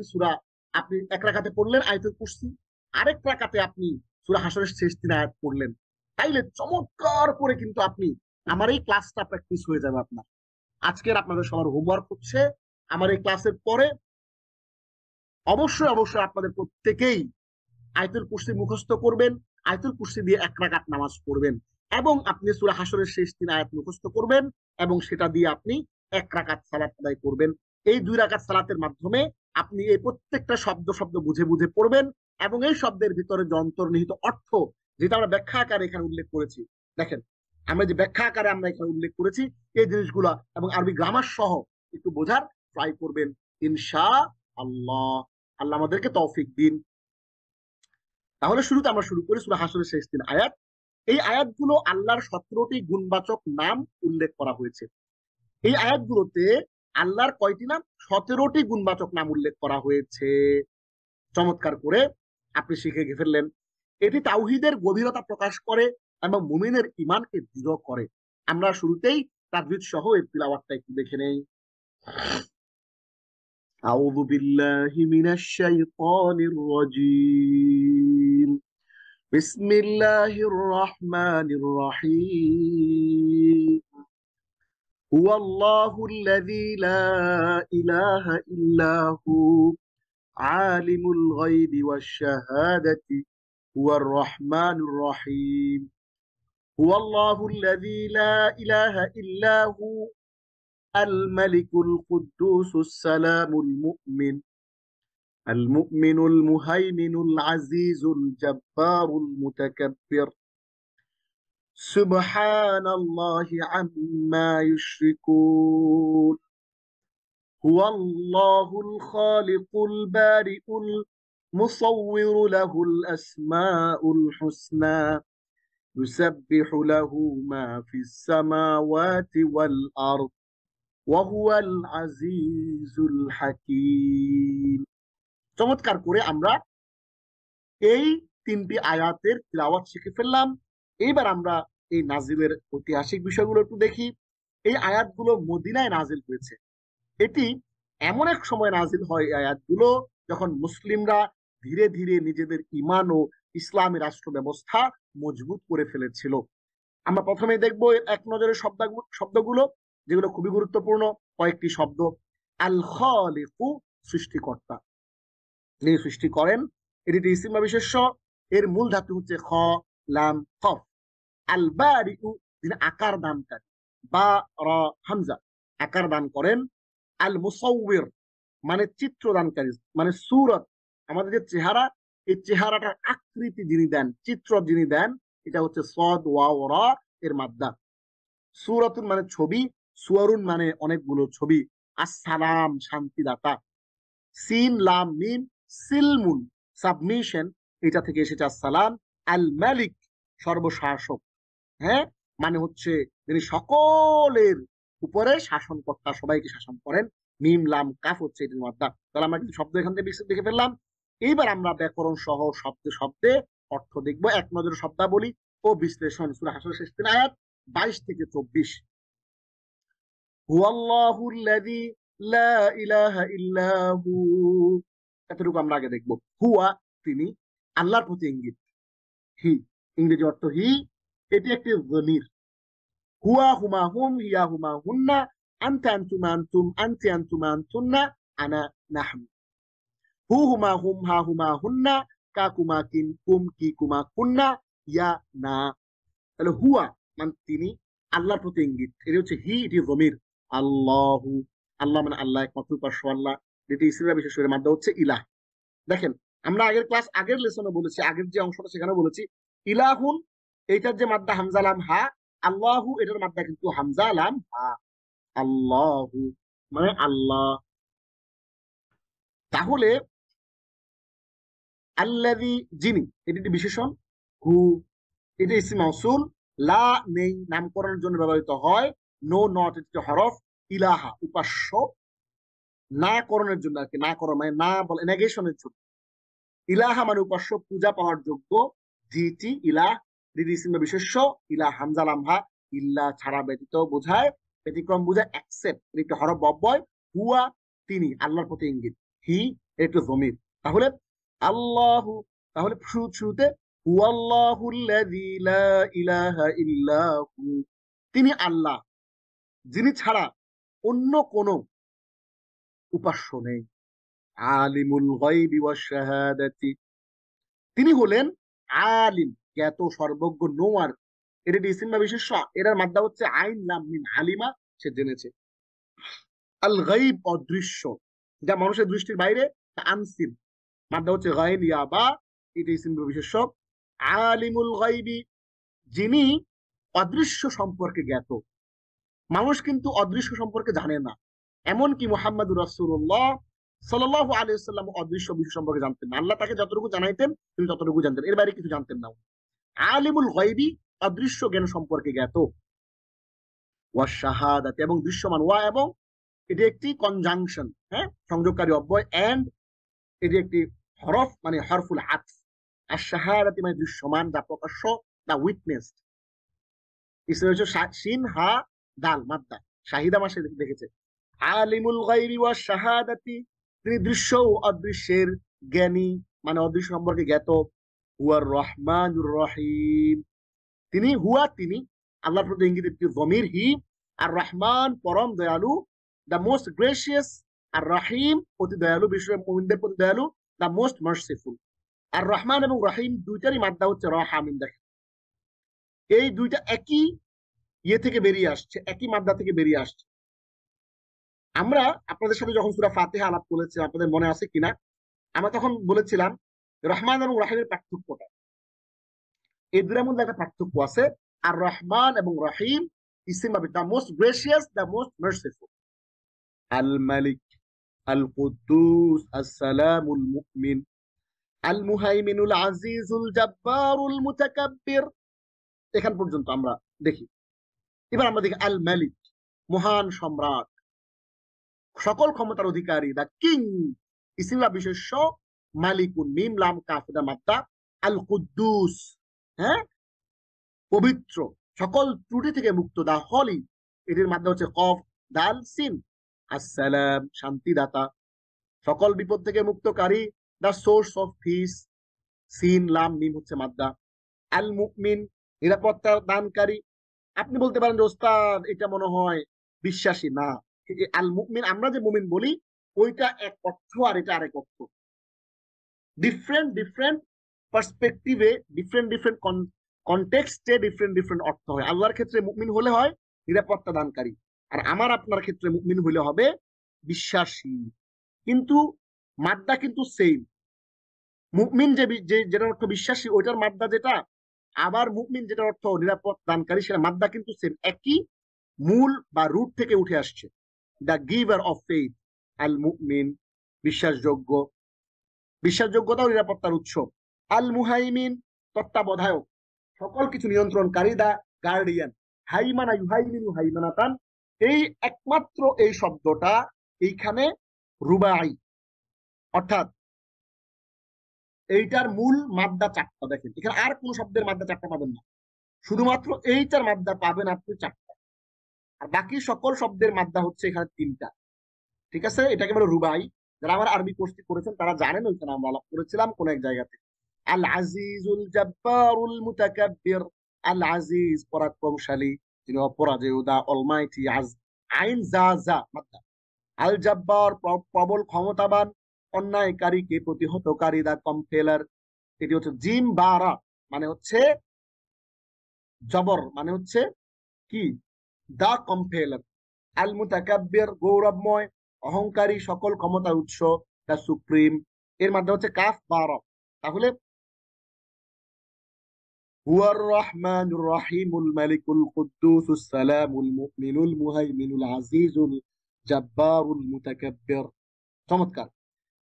আপনি এক রাকাতে পড়লেন আয়াতুল কুরসি, আরেক রাকাতে আপনি সূরা হাশরের শেষ 3 আয়াত পড়লেন, তাইলে চমৎকার করে কিন্তু আপনি, আমার এই ক্লাসটা প্র্যাকটিস হয়ে যাবে আপনার। আজকের আপনাদের সবার হোমওয়ার্ক হচ্ছে, আমার এই ক্লাসের পরে অবশ্যই অবশ্যই আপনাদের প্রত্যেকেই আয়াতুল কুরসি মুখস্থ করবেন, আয়াতুল কুরসি দিয়ে 1 রাকাত নামাজ পড়বেন, এবং আপনি সূরা হাশরের শেষ 3 আয়াত মুখস্থ করবেন এবং সেটা দিয়ে আপনি 1 রাকাত সালাত আদায় করবেন। এই 2 রাকাত সালাতের মাধ্যমে আপনি এই প্রত্যেকটা শব্দ শব্দ বুঝে বুঝে পড়বেন, এবং এই শব্দের ভিতরে যে অন্তর্নিহিত অর্থ, যেটা আমরা ব্যাখ্যা আকারে এখানে উল্লেখ করেছি, দেখেন আমরা যে ব্যাখ্যা আকারে আমরা এখানে উল্লেখ করেছি এই জিনিসগুলা এবং আরবি গ্রামার সহ একটু বোঝার ট্রাই করবেন ইনশাআল্লাহ। আল্লাহ আমাদেরকে তৌফিক দিন। তাহলে শুরুতে আমরা শুরু করি সূরা হাশরের শেষ 3 আয়াত। এই আয়াতগুলো আল্লাহর 17টি গুণবাচক নাম উল্লেখ করা হয়েছে। এই আয়াতগুলোতে আল্লাহর কয়টি নাম? 17টি গুণবাচক নাম উল্লেখ করা হয়েছে। চমৎকার করে আপনি শিখে ফেললেন। এটি তাওহীদের গভীরতা প্রকাশ করে এবং মুমিনের ঈমানকে দৃঢ় করে। আমরা শুরুতেই তাজবিদ সহ এই তিলাওয়াতটা একটু দেখে নেই। আউযু বিল্লাহি মিনাশ শাইতানির রাজীম। বিসমিল্লাহির রহমানির রহিম। হুয়াল্লাহুল্লাযী লা ইলাহা ইল্লা হু আলিমুল গায়বি ওয়াশ শাহাদাতি হুয়ার রহমানুর রহিম। হুয়াল্লাহুল্লাযী লা ইলাহা ইল্লা হু আল মালিকুল কুদ্দুসুস সালামুল মুমিন المؤمن المهيمن العزيز الجبار المتكبر سبحان الله عما يشركون هو الله الخالق البارئ المصور له الأسماء الحسنى يسبح له ما في السماوات والأرض وهو العزيز الحكيم। চমৎকার করে আমরা এই 3টি আয়াতের তিলাওয়াত শিখে ফেললাম। এইবার আমরা এই নাজিলের ঐতিহাসিক বিষয়গুলো একটু দেখি। এই আয়াতগুলো মদিনায় নাজিল হয়েছে। এটি এমন এক সময় নাজিল হয় এই আয়াতগুলো যখন মুসলিমরা ধীরে ধীরে নিজেদের ঈমান ও ইসলামী রাষ্ট্র ব্যবস্থা মজবুত করে ফেলেছিল। আমরা প্রথমে দেখবো এক নজরে শব্দগুলো, যেগুলো খুবই গুরুত্বপূর্ণ কয়েকটি শব্দ। আল খালিকু, সৃষ্টিকর্তা, যিনি সৃষ্টি করেন, এটি ইসম বা বিশেষ্য, এর মূল ধাতু হচ্ছে খ লাম কফ। আল বারিউ, যিনি আকার দানকারী, বা র হামজা, আকার দান করেন। আল মুসাউবির, মানে চিত্র দানকারী, মানে সূরত আমাদের যে চেহারা, এই চেহারাটার আকৃতি যিনি দেন, চিত্র যিনি দেন, এটা হচ্ছে সদ ওয়াও রা এর মাদ্দা। সূরাতুন মানে ছবি, সুয়ারুন মানে অনেকগুলো ছবি, আসসালাম শান্তিদাতা, সিন লাম মিম সিলমুন সাবমিশন, এটা থেকে এসেছে আসসালাম। আল মালিক সর্বশাসক, হ্যাঁ, মানে হচ্ছে যিনি সকলের উপরে শাসনকর্তা, সবাইকে শাসন করেন। মিম লাম কাফ হচ্ছে এটির মাদ্দা। তাহলে আমরা কিছু শব্দ এখান থেকে দেখে ফেললাম। এইবার আমরা ব্যাকরণ সহ শব্দে শব্দে অর্থ দেখবো, এক নজরে শব্দাবলী ও বিশ্লেষণ। সূরা হাসরের শেষ 3 আয়াত 22 থেকে 24। হুয়াল্লাহুল্লাযী লা ইলাহা ইল্লা হু, এতটুকু আমরা আগে দেখবো। হুয়া তিনি, আল্লাহর প্রতি ইঙ্গিত। হি ইংরেজি অর্থ হি, এটি একটি যমির। হুয়া হুমা হুম, হিয়া হুমা হুন্না, আনতা আনতুমা আনতুম, আনতি আনতুমা আনতুন্না, আনা নাহনু। হু হুমা হুম, হা হুমা হুন্না, কা কুমা কিন, কুম কি কুমা কুন্না, ইয়া না। তাহলে হুয়া মানে তিনি, আল্লাহর প্রতি ইঙ্গিত, এটি হচ্ছে হি, এটি যমির। আল্লাহু, আল্লাহ মানে আল্লাহ, একমাত্র উপাস্য আল্লাহ। যেটি ইসলাম বিশেষ করে মাদ্দা হচ্ছে ইলাহ। দেখেন, আমরা আগের লেসনে বলেছি, আগের যে অংশটা সেখানে বলেছি ইলাহুন, এইটার যে মাদ্দা হামজা লাম হা, আল্লাহু এটার মাদ্দা কিন্তু হামজা লাম হা। আল্লাহু মানে আল্লাহ। তাহলে আল্লাযী যিনি, এটি একটি বিশেষণ। হু এটা ইসম মাউসুল। লা নেই, নামকরণের জন্য ব্যবহৃত হয়। নো নট এটা হরফ। ইলাহা উপাস্য, নাকরণের জন্য আর কি, নাকরণ মানে না বলে নেগেশনের জন্য। ইলাহা মানে উপাস্য, পূজা পাওয়ার যোগ্য। জিটি ইলাহ, দিদি ইসিম বিশেষ্য। ইলাহ হামজা লামহা, ইল্লা ছাড়া ব্যতীত বোঝায়, ব্যতিক্রম বোঝায়, অ্যাকসেপ্ট একটি হরফ ব্যয়। হুয়া তিনি, আল্লাহর প্রতি ইঙ্গিত। হি একটু জমির। তাহলে আল্লাহু, তাহলে শুরুতে হুয়াল্লাহুল্লাযী লা ইলাহা ইল্লা হু, তিনি আল্লাহ যিনি ছাড়া অন্য কোনো উপাস্য নেই। আলিমুল গায়বি ওয়াশ শাহাদাতি, তিনি হলেন আলিম, জ্ঞাত, সর্বজ্ঞ, নোয়ার। এটা ইসিম বা বিশেষ্য, এটার মাদ্দা হচ্ছে আইন লাম মিম, আলিমা সে জেনেছে। আল গায়ব অদৃশ্য, যা মানুষের দৃষ্টির বাইরে, তা আনসিন, মাদ্দা হচ্ছে গায়ন ইয়া বা, এটা ইসিম বা বিশেষ্য। আলিমুল গায়বি, যিনি অদৃশ্য সম্পর্কে জ্ঞাত। মানুষ কিন্তু অদৃশ্য সম্পর্কে জানে না। এমনকি মুহাম্মদুর রাসূলুল্লাহ সাল্লাল্লাহু আলাইহি ওয়াসাল্লাম অদৃশ্য বিষয় সম্পর্কে জানতেন না। আল্লাহ তাকে যতটুকু জানাইতেন তিনি ততটুকু জানতেন, এর বাইরে কিছু জানতেন না। আলিমুল গায়বি, অদৃশ্য জ্ঞান সম্পর্কে জ্ঞাত। ওয়া শাহাদাত, এবং দৃশ্যমান। ওয়া এবং এটি একটি কনজাংশন, হ্যাঁ, সংযোগকারী অব্যয়। এন্ড এটি একটি হরফ মানে হরফুল আতফ। আর শাহাদাতি মানে দৃশ্যমান, যা প্রকাশ্য, দা উইটনেসড। ইসলাম হচ্ছে শিন হা দাল মাদ্দা, শাহিদা মাসে দেখেছে। আলিমুল গায়বি ওয়া শাহাদাতি, তিনি দৃশ্য ও অদৃশ্যের জ্ঞানী, মানে অদৃশ্য সম্পর্কে জ্ঞাত। হুয়ার রহমানুর রহিম, তিনি, হুয়া তিনি, আল্লাহর প্রতি ইঙ্গিত একটি যমির হি। আর রহমান পরম দয়ালু, দ্য মোস্ট গ্রেসিয়াস। আর রহিম অতি দয়ালু, বিশ্বের মুমিনদের প্রতি দয়ালু, দ্য মোস্ট মার্সিফুল। আর রহমান এবং রহিম দুইটারই মাদ্দা হচ্ছে রহামিন। দেখেন এই দুইটা একই ইয়ে থেকে বেরিয়ে আসছে, একই মাদ্দা থেকে বেরিয়ে আসছে। আমরা আপনাদের সাথে যখন সূরা ফাতিহা আলাপ করেছিলাম, আপনাদের মনে আছে কিনা, আমরা তখন বলেছিলাম রহমান এবং রাহিমের পার্থক্যটা। এই দুটার মধ্যে একটা পার্থক্য আছে। আর রহমান এবং রহিম ইসিম ভাবে, the most gracious, the most merciful. আল মালিক, আল কুদ্দুস, আসসালামুল মুমিন, আল মুহাইমিনুল আজিজুল জাব্বারুল মুতাকাব্বির। এখান পর্যন্ত আমরা দেখি। এবার আমরা দেখি আল মালিক, মহান সম্রাট, সকল ক্ষমতার অধিকারী, দা কিং, ইসিম বিশেষ্য। মালিকুন মিম লাম কাফ এটা মাদ্দা। আল কুদ্দুস, হ্যাঁ, পবিত্র, সকল ত্রুটি থেকে মুক্ত, দা হলি, এটির মাদ্দা হচ্ছে কফ দাল সিন। আসসালাম শান্তিদাতা, সকল বিপদ থেকে মুক্তকারী, দা সোর্স অফ পিস, সিন লাম মিম হচ্ছে মাদ্দা। আল মুমিন, নিরাপত্তা দানকারী। আপনি বলতে পারেন যে ওস্তাদ এটা মনে হয় বিশ্বাসী না। আল মুমিন, আমরা যে মুমিন বলি ওইটা এক অর্থ আর এটা আরেক অর্থ। ডিফারেন্ট ডিফারেন্ট পার্সপেক্টিভে, ডিফারেন্ট ডিফারেন্ট কনটেক্সটে ডিফারেন্ট ডিফারেন্ট অর্থ হয়। আল্লাহর ক্ষেত্রে মুমিন হলে হয় নিরাপত্তা দানকারী, আর আমার আপনার ক্ষেত্রে মুমিন হলে হবে বিশ্বাসী। কিন্তু মাদ্দা কিন্তু সেম। মুমিন যেটার অর্থ বিশ্বাসী ওইটার মাদ্দা যেটা, আবার মুমিন যেটার অর্থ নিরাপদ দানকারী সেটা মাদ্দা কিন্তু সেম, একই মূল বা রুট থেকে উঠে আসছে। দ্য গিভার অফ ফেইথ, আল মুমিন বিশ্বাসযোগ্য, বিশ্বাসযোগ্যতাও নিরাপত্তার উৎস। আল মুহাইমিন তত্ত্বাবধায়ক, সকল কিছু নিয়ন্ত্রণকারী, দা গার্ডিয়ান। হাইমানা ইউহাইমিনু হাইমানাতান, এই একমাত্র এই শব্দটা এইখানে রুবাই, অর্থাৎ এইটার মূল মাদ্দা চারটা। দেখেন এখানে আর কোন শব্দের মাদ্দা চারটা পাবেন না, শুধুমাত্র এইটার মাদ্দা পাবেন আপনি চারটা, আর বাকি সকল শব্দের মাদ্দা হচ্ছে এখানে তিনটা। ঠিক আছে, এটাকে বলে রুবাই। যারা আমার আরবি কোর্সটি করেছেন তারা জানেন, ওইখানে আমরা আলাপ করেছিলাম কোন এক জায়গাতে। আল আজিজুল জাব্বারুল মুতাকাব্বির, আল আজিজ পরাক্রমশালী, যিনি অপরাজেয়, দা অলমাইটি, আজ আইন জা জা মাদ্দা। আল জাব্বার প্রবল ক্ষমতাবান, অন্যায়কারীকে প্রতিহতকারী, দা কম্পেলার। এটি হচ্ছে জিম বারা, মানে হচ্ছে জবর, মানে হচ্ছে কি, দা কম্পেলার। আল মুতাকাব্বির গৌরবময়, অহংকারী, সকল ক্ষমতার উৎস, দা সুপ্রিম। এর মাধ্যমে হচ্ছে কাফ বারা। তাহলে হুয়ার রহমানুর রহিমুল মালিকুল কুদ্দুসুস সালামুল মুমিনুল মুহাইমিনুল আজিজুল জাব্বারুল মুতাকাব্বির। চমৎকার।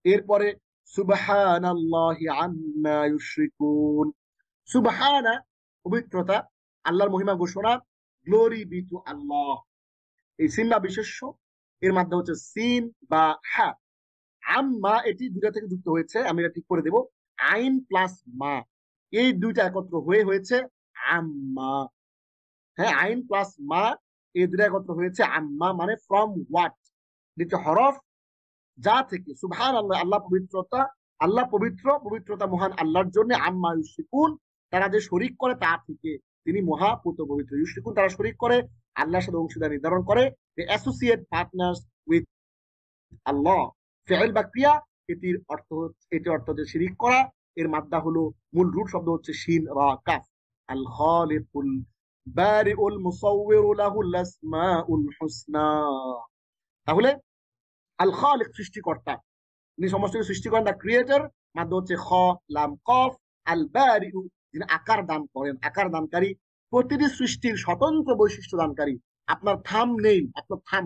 এরপরে সুবহানাল্লাহি আম্মা ইউশরিকুন, সুবহানা পবিত্রতা, আল্লাহর মহিমা ঘোষণা, গ্লোরি বি টু আল্লাহ। এই সিন বা বিশেষ্য, এর মাধ্যমে হচ্ছে সিন বা হা। আম্মা এটি দুইটা থেকে যুক্ত হয়েছে, আমি এটা ঠিক করে দেব। আইন প্লাস মা, এই দুইটা একত্র হয়ে হয়েছে আম্মা। হ্যাঁ, আইন প্লাস মা এই দুইটা একত্র হয়েছে আম্মা, মানে ফ্রম হোয়াট, দ্বিতীয় হরফ যা থেকে। সুবহান আল্লাহ, আল্লাহ পবিত্রতা, আল্লাহ পবিত্র, পবিত্রতা মহান আল্লাহর জন্য। আম্মা ইউশরিকুন, তারা যে শরীক করে তা থেকে, তিনি মহাপুত পবিত্র। ইউশরিকুন, তারা শরীক করে, আল্লাহর সাথে অংশীদার নির্ধারণ করে, associate partners with Allah. Fail বা ক্রিয়া, এটির অর্থ হচ্ছে শিরিক করা। এর মাদ্দা হলো, মূল রুট শব্দ হচ্ছে শিন রা কাফ। আল খালিকুল বারিউল মুসাউবিরু লাহুল আসমাউল হুসনা। তাহলে আল খালিক সৃষ্টিকর্তা, তিনি সমস্ত কিছু সৃষ্টি করেন, দা ক্রিয়েটর, মাদ্দা হচ্ছে খ লাম কফ। আল বারিউ, যিনি আকার দান করেন, আকার দানকারী, প্রতিটি সৃষ্টির স্বতন্ত্র বৈশিষ্ট্য দানকারী। আপনার থাম নেই, আপনার থাম,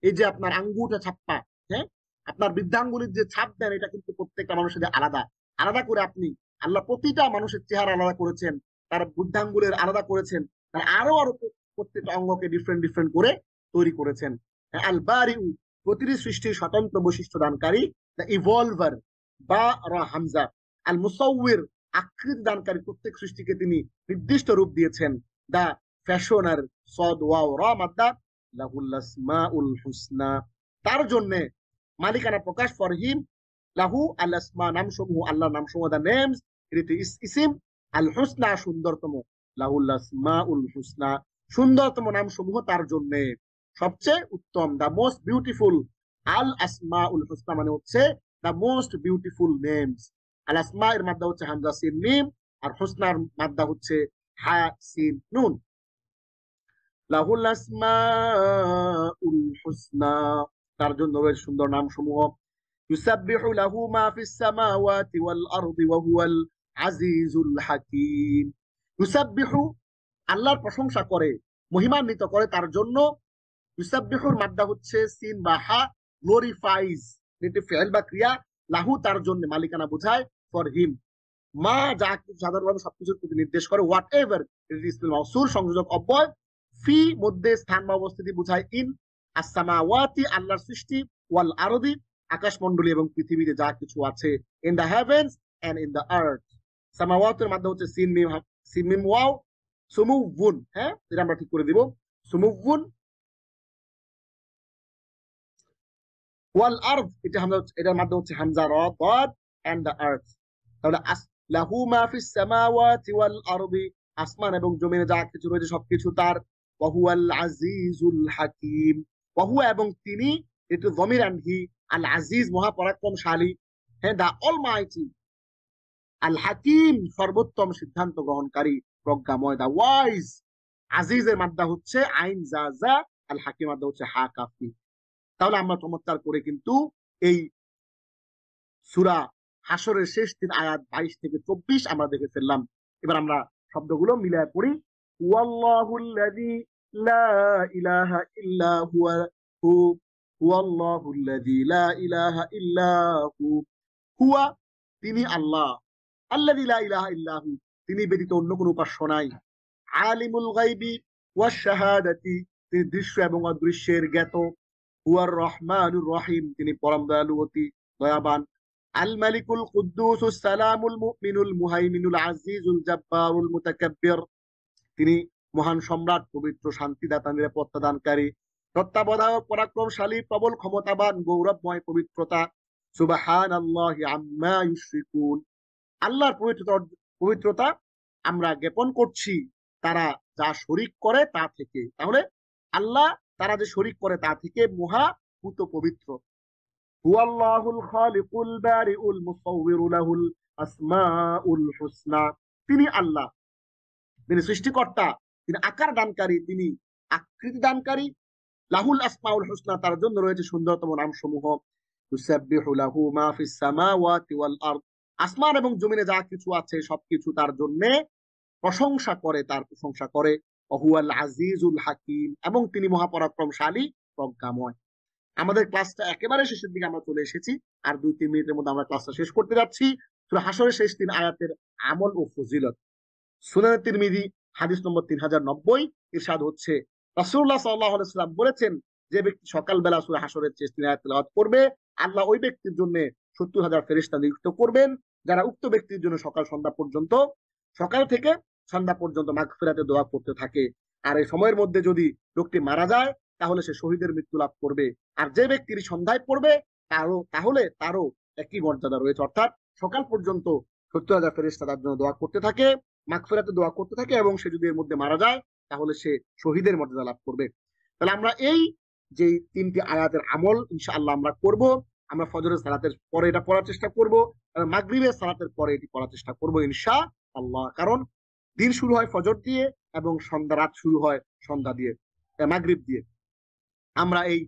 এই যে আপনার আঙ্গুটা ছাপ্পা, হ্যাঁ, আপনার বৃদ্ধাঙ্গুলির যে ছাপ দেন, এটা কিন্তু প্রত্যেকটা মানুষের আলাদা আলাদা করে আপনি, আল্লাহ প্রতিটা মানুষের চেহারা আলাদা করেছেন, তার বৃদ্ধাঙ্গুলের আলাদা করেছেন, তার আরো আরো প্রত্যেকটা অঙ্গকে ডিফারেন্ট ডিফারেন্ট করে তৈরি করেছেন। আল বারিউ, প্রতিটি সৃষ্টির স্বতন্ত্র বৈশিষ্ট্য দানকারী, দ্য ইভলভার বা রা হামজা। আল মুসাউবির, আকৃতি দানকারী, প্রত্যেক সৃষ্টিকে তিনি নির্দিষ্ট রূপ দিয়েছেন। দা ফ্যাশনার, সদ ওয়াও রা মাদ্দা, লাহুল আসমাউল হুসনা, তার জন্য মালিকানা প্রকাশ, ফর হিম, লাহু আল আসমা, নামসমূহ, আল্লাহর নামসমূহ, দা নেমস, এটি ইসিম, আল হুসনা সুন্দরতম, লাহুল আসমাউল হুসনা, সুন্দরতম নামসমূহ তার জন্য, সবচেয়ে উত্তম, দা মোস্ট বিউটিফুল। আল আসমাউল হুসনা মানে হচ্ছে দা মোস্ট বিউটিফুল নেমস। আল আসমা এর মাদ্দা হচ্ছে হামজা সিন মিম, আর হুসনার মাদ্দা হচ্ছে হা সিন নুন। লাহুল আসমাউল হুসনা, তার জন্য রয়েছে সুন্দর নাম সমূহ। ইউসাব্বিহু লাহু মা ফিস সামাওয়াতি ওয়াল আরদি ওয়া হুয়াল আজিজুল হাকীম। ইউসাব্বিহু, আল্লাহর প্রশংসা করে, মহিমান্বিত করে তার জন্য। ইউসাব্বিহুর মাদ্দা হচ্ছে সিন বা হা, গ্লোরিফাইজ, এটি ফেল বা ক্রিয়া, লাহু তার জন্য, মালিকানা বোঝায়, ফর হিম, মা যা কিছু সাধারণভাবে সবকিছুর প্রতি নির্দেশ করে, হোয়াট এভার, এটি ইসমিল মাউসুল সংযোজক অব্যয়। ফি মধ্যে স্থান বা অবস্থিতি বোঝায় ইন। আসসামাওয়াতি আল্লাহর সৃষ্টি, ওয়াল আরদি আকাশমণ্ডলী এবং পৃথিবীতে যা কিছু আছে, in the heavens and in the earth. সামাওয়াতের মাধ্যমে হচ্ছে সিন মিম ওয়াও, সুমুউন, হ্যাঁ, এটা আমরা ঠিক করে দিব, সুমুউন। ওয়াল আরদ, এটা হামজা, এটার মাধ্যমে হচ্ছে হামজা র দাদ, এন্ড দ্য আর্থ। তাহলে লাহু মা ফিস সামাওয়াতি ওয়াল আরদি, আসমান এবং জমিনে যা কিছু রয়েছে সবকিছু তার। ওয়া হুয়াল আজিজুল হাকীম, ওয়া হুয়া এবং তিনি, এটি যমির এন্ড হি, আল আজিজ মহাপরাক্রমশালী, হ্যাঁ, দা অলমাইটি, আল হাকিম সর্বোত্তম সিদ্ধান্ত গ্রহণকারী, প্রজ্ঞাময়, দা ওয়াইজ। আজিজের মাদ্দা হচ্ছে আইন জা জা, আল হাকিম মাদ্দা হচ্ছে হা কাফি। তাহলে আমরা চমৎকার করে কিন্তু এই সূরা হাসরের শেষ 3 আয়াত 22 থেকে 24 আমরা দেখে ফেললাম। এবার আমরা শব্দগুলো মিলায় পড়ি। ওয়াল্লাহুল্লাযী লা ইলাহা ইল্লা হুয়া হু হুয়াল্লাহুল্লাযী লা ইলাহা ইল্লা হু হুয়া তিনি আল্লাহ, আল্লাযী লা ইলাহা ইল্লা হু তিনি ব্যতীত অন্য কোনো উপাস্য নাই, আলিমুল গায়বি ওয়াশ শাহাদাতি তিনি দৃশ্য এবং অদৃশ্যের জ্ঞাত, হুয়ার রহমানুর রহিম তিনি পরম দয়ালু অতি দয়াবান, আল মালিকুল কুদ্দুসুস সালামুল মুমিনুল মুহাইমিনুল আজিজুল জাব্বারুল মুতাকাব্বির তিনি মহান সম্রাট পবিত্র শান্তিদাতা নিরাপত্তা দানকারী তত্ত্বাবধায়ক পরাক্রমশালী প্রবল ক্ষমতাবান গৌরবময় পবিত্রতা, সুবহানাল্লাহি আম্মা ইউশরিকুন আল্লাহর পবিত্রতা আমরা জ্ঞাপন করছি তারা যা শরীক করে তা থেকে। তাহলে আল্লাহ তারা যে শরীক করে তা থেকে মহাভূত পবিত্র। হুয়াল্লাহুল খালিকুল বারিউল মুসাউবিরু লাহুল আসমাউল হুসনা তিনি আল্লাহ, তিনি সৃষ্টিকর্তা, তিনি আকার দানকারী, তিনি আকৃতি দানকারী, লাহুল আসমাউল হুসনা তার জন্য রয়েছে সুন্দরতম নামসমূহ, তুসাব্বিহু লাহু মা ফিস সামাওয়াতি ওয়াল আরদ আসমান এবং জমিনে যা কিছু আছে সবকিছু তার জন্য প্রশংসা করে, তার প্রশংসা করে, ওহুয়াল আজিজুল হাকিম এবং তিনি মহাপরাক্রমশালী প্রজ্ঞাময়। আমাদের ক্লাসটা একেবারে শেষের দিকে আমরা চলে এসেছি, আর 2-3 মিনিটের মধ্যে আমরা ক্লাসটা শেষ করতে যাচ্ছি। সূরা হাশরের শেষ 3 আয়াতের আমল ও ফজিলত। সুনানে তিরমিজি হাদিস নম্বর 3090 ইরশাদ হচ্ছে রাসূলুল্লাহ সাল্লাল্লাহু আলাইহি ওয়াসাল্লাম বলেছেন, যে ব্যক্তি সকালবেলা সূরা হাশরের শেষ 3 আয়াত তেলাওয়াত করবে আল্লাহ ওই ব্যক্তির জন্য 70,000 ফেরেশতা নিযুক্ত করবেন, যারা উক্ত ব্যক্তির জন্য সকাল থেকে সন্ধ্যা পর্যন্ত মাগফিরাতের দোয়া করতে থাকে। আর এই সময়ের মধ্যে যদি লোকটি মারা যায় তাহলে সে শহীদের মৃত্যু লাভ করবে, আর যে ব্যক্তির সন্ধ্যায় পড়বে তাহলে তারও একই মর্যাদা রয়েছে, অর্থাৎ সকাল পর্যন্ত 70,000 ফেরেশতা তার জন্য দোয়া করতে থাকে, মাগফিরাতের দোয়া করতে থাকে, এবং সে যদি এর মধ্যে মারা যায় তাহলে সে শহীদের মর্যাদা লাভ করবে। তাহলে আমরা এই যে 3টি আয়াতের আমল ইনশাআল্লাহ আমরা করব। আমরা ফজরের সালাতের পরে এটা পড়ার চেষ্টা করব, মাগরিবের সালাতের পরে এটি পড়ার চেষ্টা করব ইনশাআল্লাহ। কারণ দিন শুরু হয় ফজর দিয়ে এবং রাত শুরু হয় সন্ধ্যা দিয়ে, মাগরিব দিয়ে। আমরা এই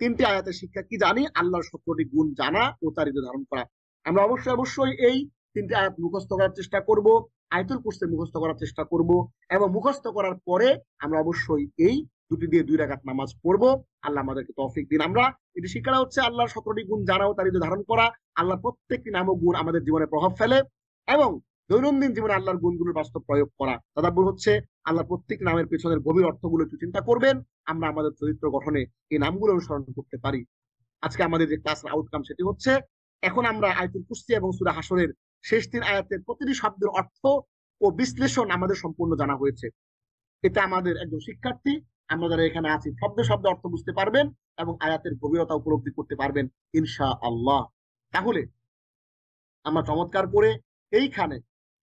3টি আয়াতের শিক্ষা কি জানি? আল্লাহর 17টি গুণ জানা ও তার হৃদয়ে ধারণ করা। আমরা অবশ্যই এই 3টি আয়াত মুখস্থ করার চেষ্টা করব, আয়াতুল কুরসি মুখস্থ করার চেষ্টা করব, এবং মুখস্থ করার পরে আমরা অবশ্যই এই 2টি দিয়ে 2 রাকাত নামাজ পড়ব। আল্লাহ আমাদেরকে তৌফিক দিন। আমরা এটি শিক্ষাটা হচ্ছে আল্লাহর 17টি গুণ জানা ও তার হৃদয়ে ধারণ করা। আল্লাহর প্রত্যেকটি নাম ও গুণ আমাদের জীবনে প্রভাব ফেলে, এবং দৈনন্দিন জীবনে আল্লাহর গুণগুলোর বাস্তব প্রয়োগ করা। তাদাব্বুর হচ্ছে আল্লাহর প্রত্যেক নামের পেছনের গভীর অর্থগুলো একটু চিন্তা করবেন, আমরা আমাদের চরিত্র গঠনে এই নামগুলো অনুসরণ করতে পারি। আজকে আমাদের যে ক্লাসের আউটকাম সেটি হচ্ছে, এখন আমরা আয়াতুল কুরসি এবং সূরা হাশরের শেষ 3 আয়াতের প্রতিটি শব্দের অর্থ ও বিশ্লেষণ আমাদের সম্পূর্ণ জানা হয়েছে। এটা আমাদের একজন শিক্ষার্থী, আমরা যারা এখানে আছি শব্দ অর্থ বুঝতে পারবেন এবং আয়াতের গভীরতা উপলব্ধি করতে পারবেন ইনশাআল্লাহ। তাহলে আমরা চমৎকার করে এইখানে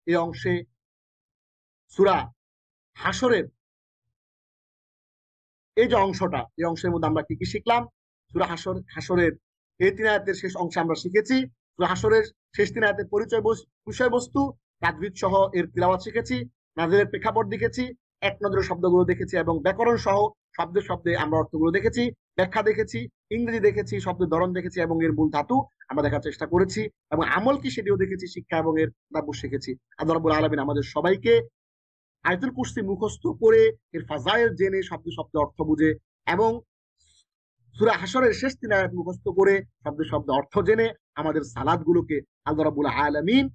এই অংশে সূরা হাশরের এই যে অংশটা, এই অংশের মধ্যে আমরা কি কি শিখলাম? সূরা হাশরের এই 3 আয়াতের শেষ অংশে আমরা শিখেছি সূরা হাশরের শেষ 3 আয়াতের বিষয়বস্তু, তাজবিদ সহ এর তিলাওয়াত শিখেছি, নাযিলের প্রেক্ষাপট দেখেছি, এক নজরে শব্দগুলো দেখেছি, এবং ব্যাকরণ সহ শব্দে আমরা অর্থগুলো দেখেছি, ব্যাখ্যা দেখেছি, ইংরেজি দেখেছি, শব্দের ধরন দেখেছি, এবং এর মূল ধাতু আমরা দেখার চেষ্টা করেছি, এবং আমল কি সেটিও দেখেছি, শিক্ষা এবং এর তাদাব্বুর শিখেছি। আল্লাহ রাব্বুল আলামিন আমাদের সবাইকে আয়াতুল কুরসি মুখস্থ করে এর ফাজাইল জেনে শব্দ অর্থ বুঝে, এবং সূরা হাশরের শেষ 3 আয়াত মুখস্থ করে শব্দ অর্থ জেনে আমাদের সালাতগুলোকে আল্লাহ রাব্বুল আলামিন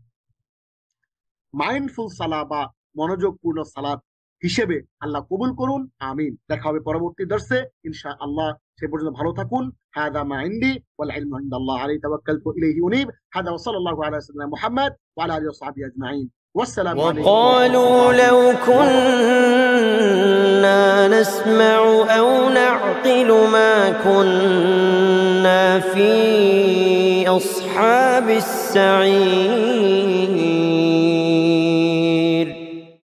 মাইন্ডফুল সালাত বা মনোযোগপূর্ণ সালাত হিসেবে আল্লাহ কবুল করুন, আমিন। দেখা হবে পরবর্তী দর্শে ইনশাআল্লাহ। সে পর্যন্ত ভালো থাকুন। হাদা মা ইনদি ওয়াল ইলমু ইনদাল্লাহ আলাইহি তাওয়াক্কালতু ইলাইহি উনীব। হাদা ওয়া সাল্লাল্লাহু আলা সাইয়্যিদিনা মুহাম্মদ ওয়া আলা আলিহি ওয়া সাহবিহি আজমাইন। والسلام عليكم. وقالوا لو كنا نسمع أو نعقل ما كنا في أصحاب السعير.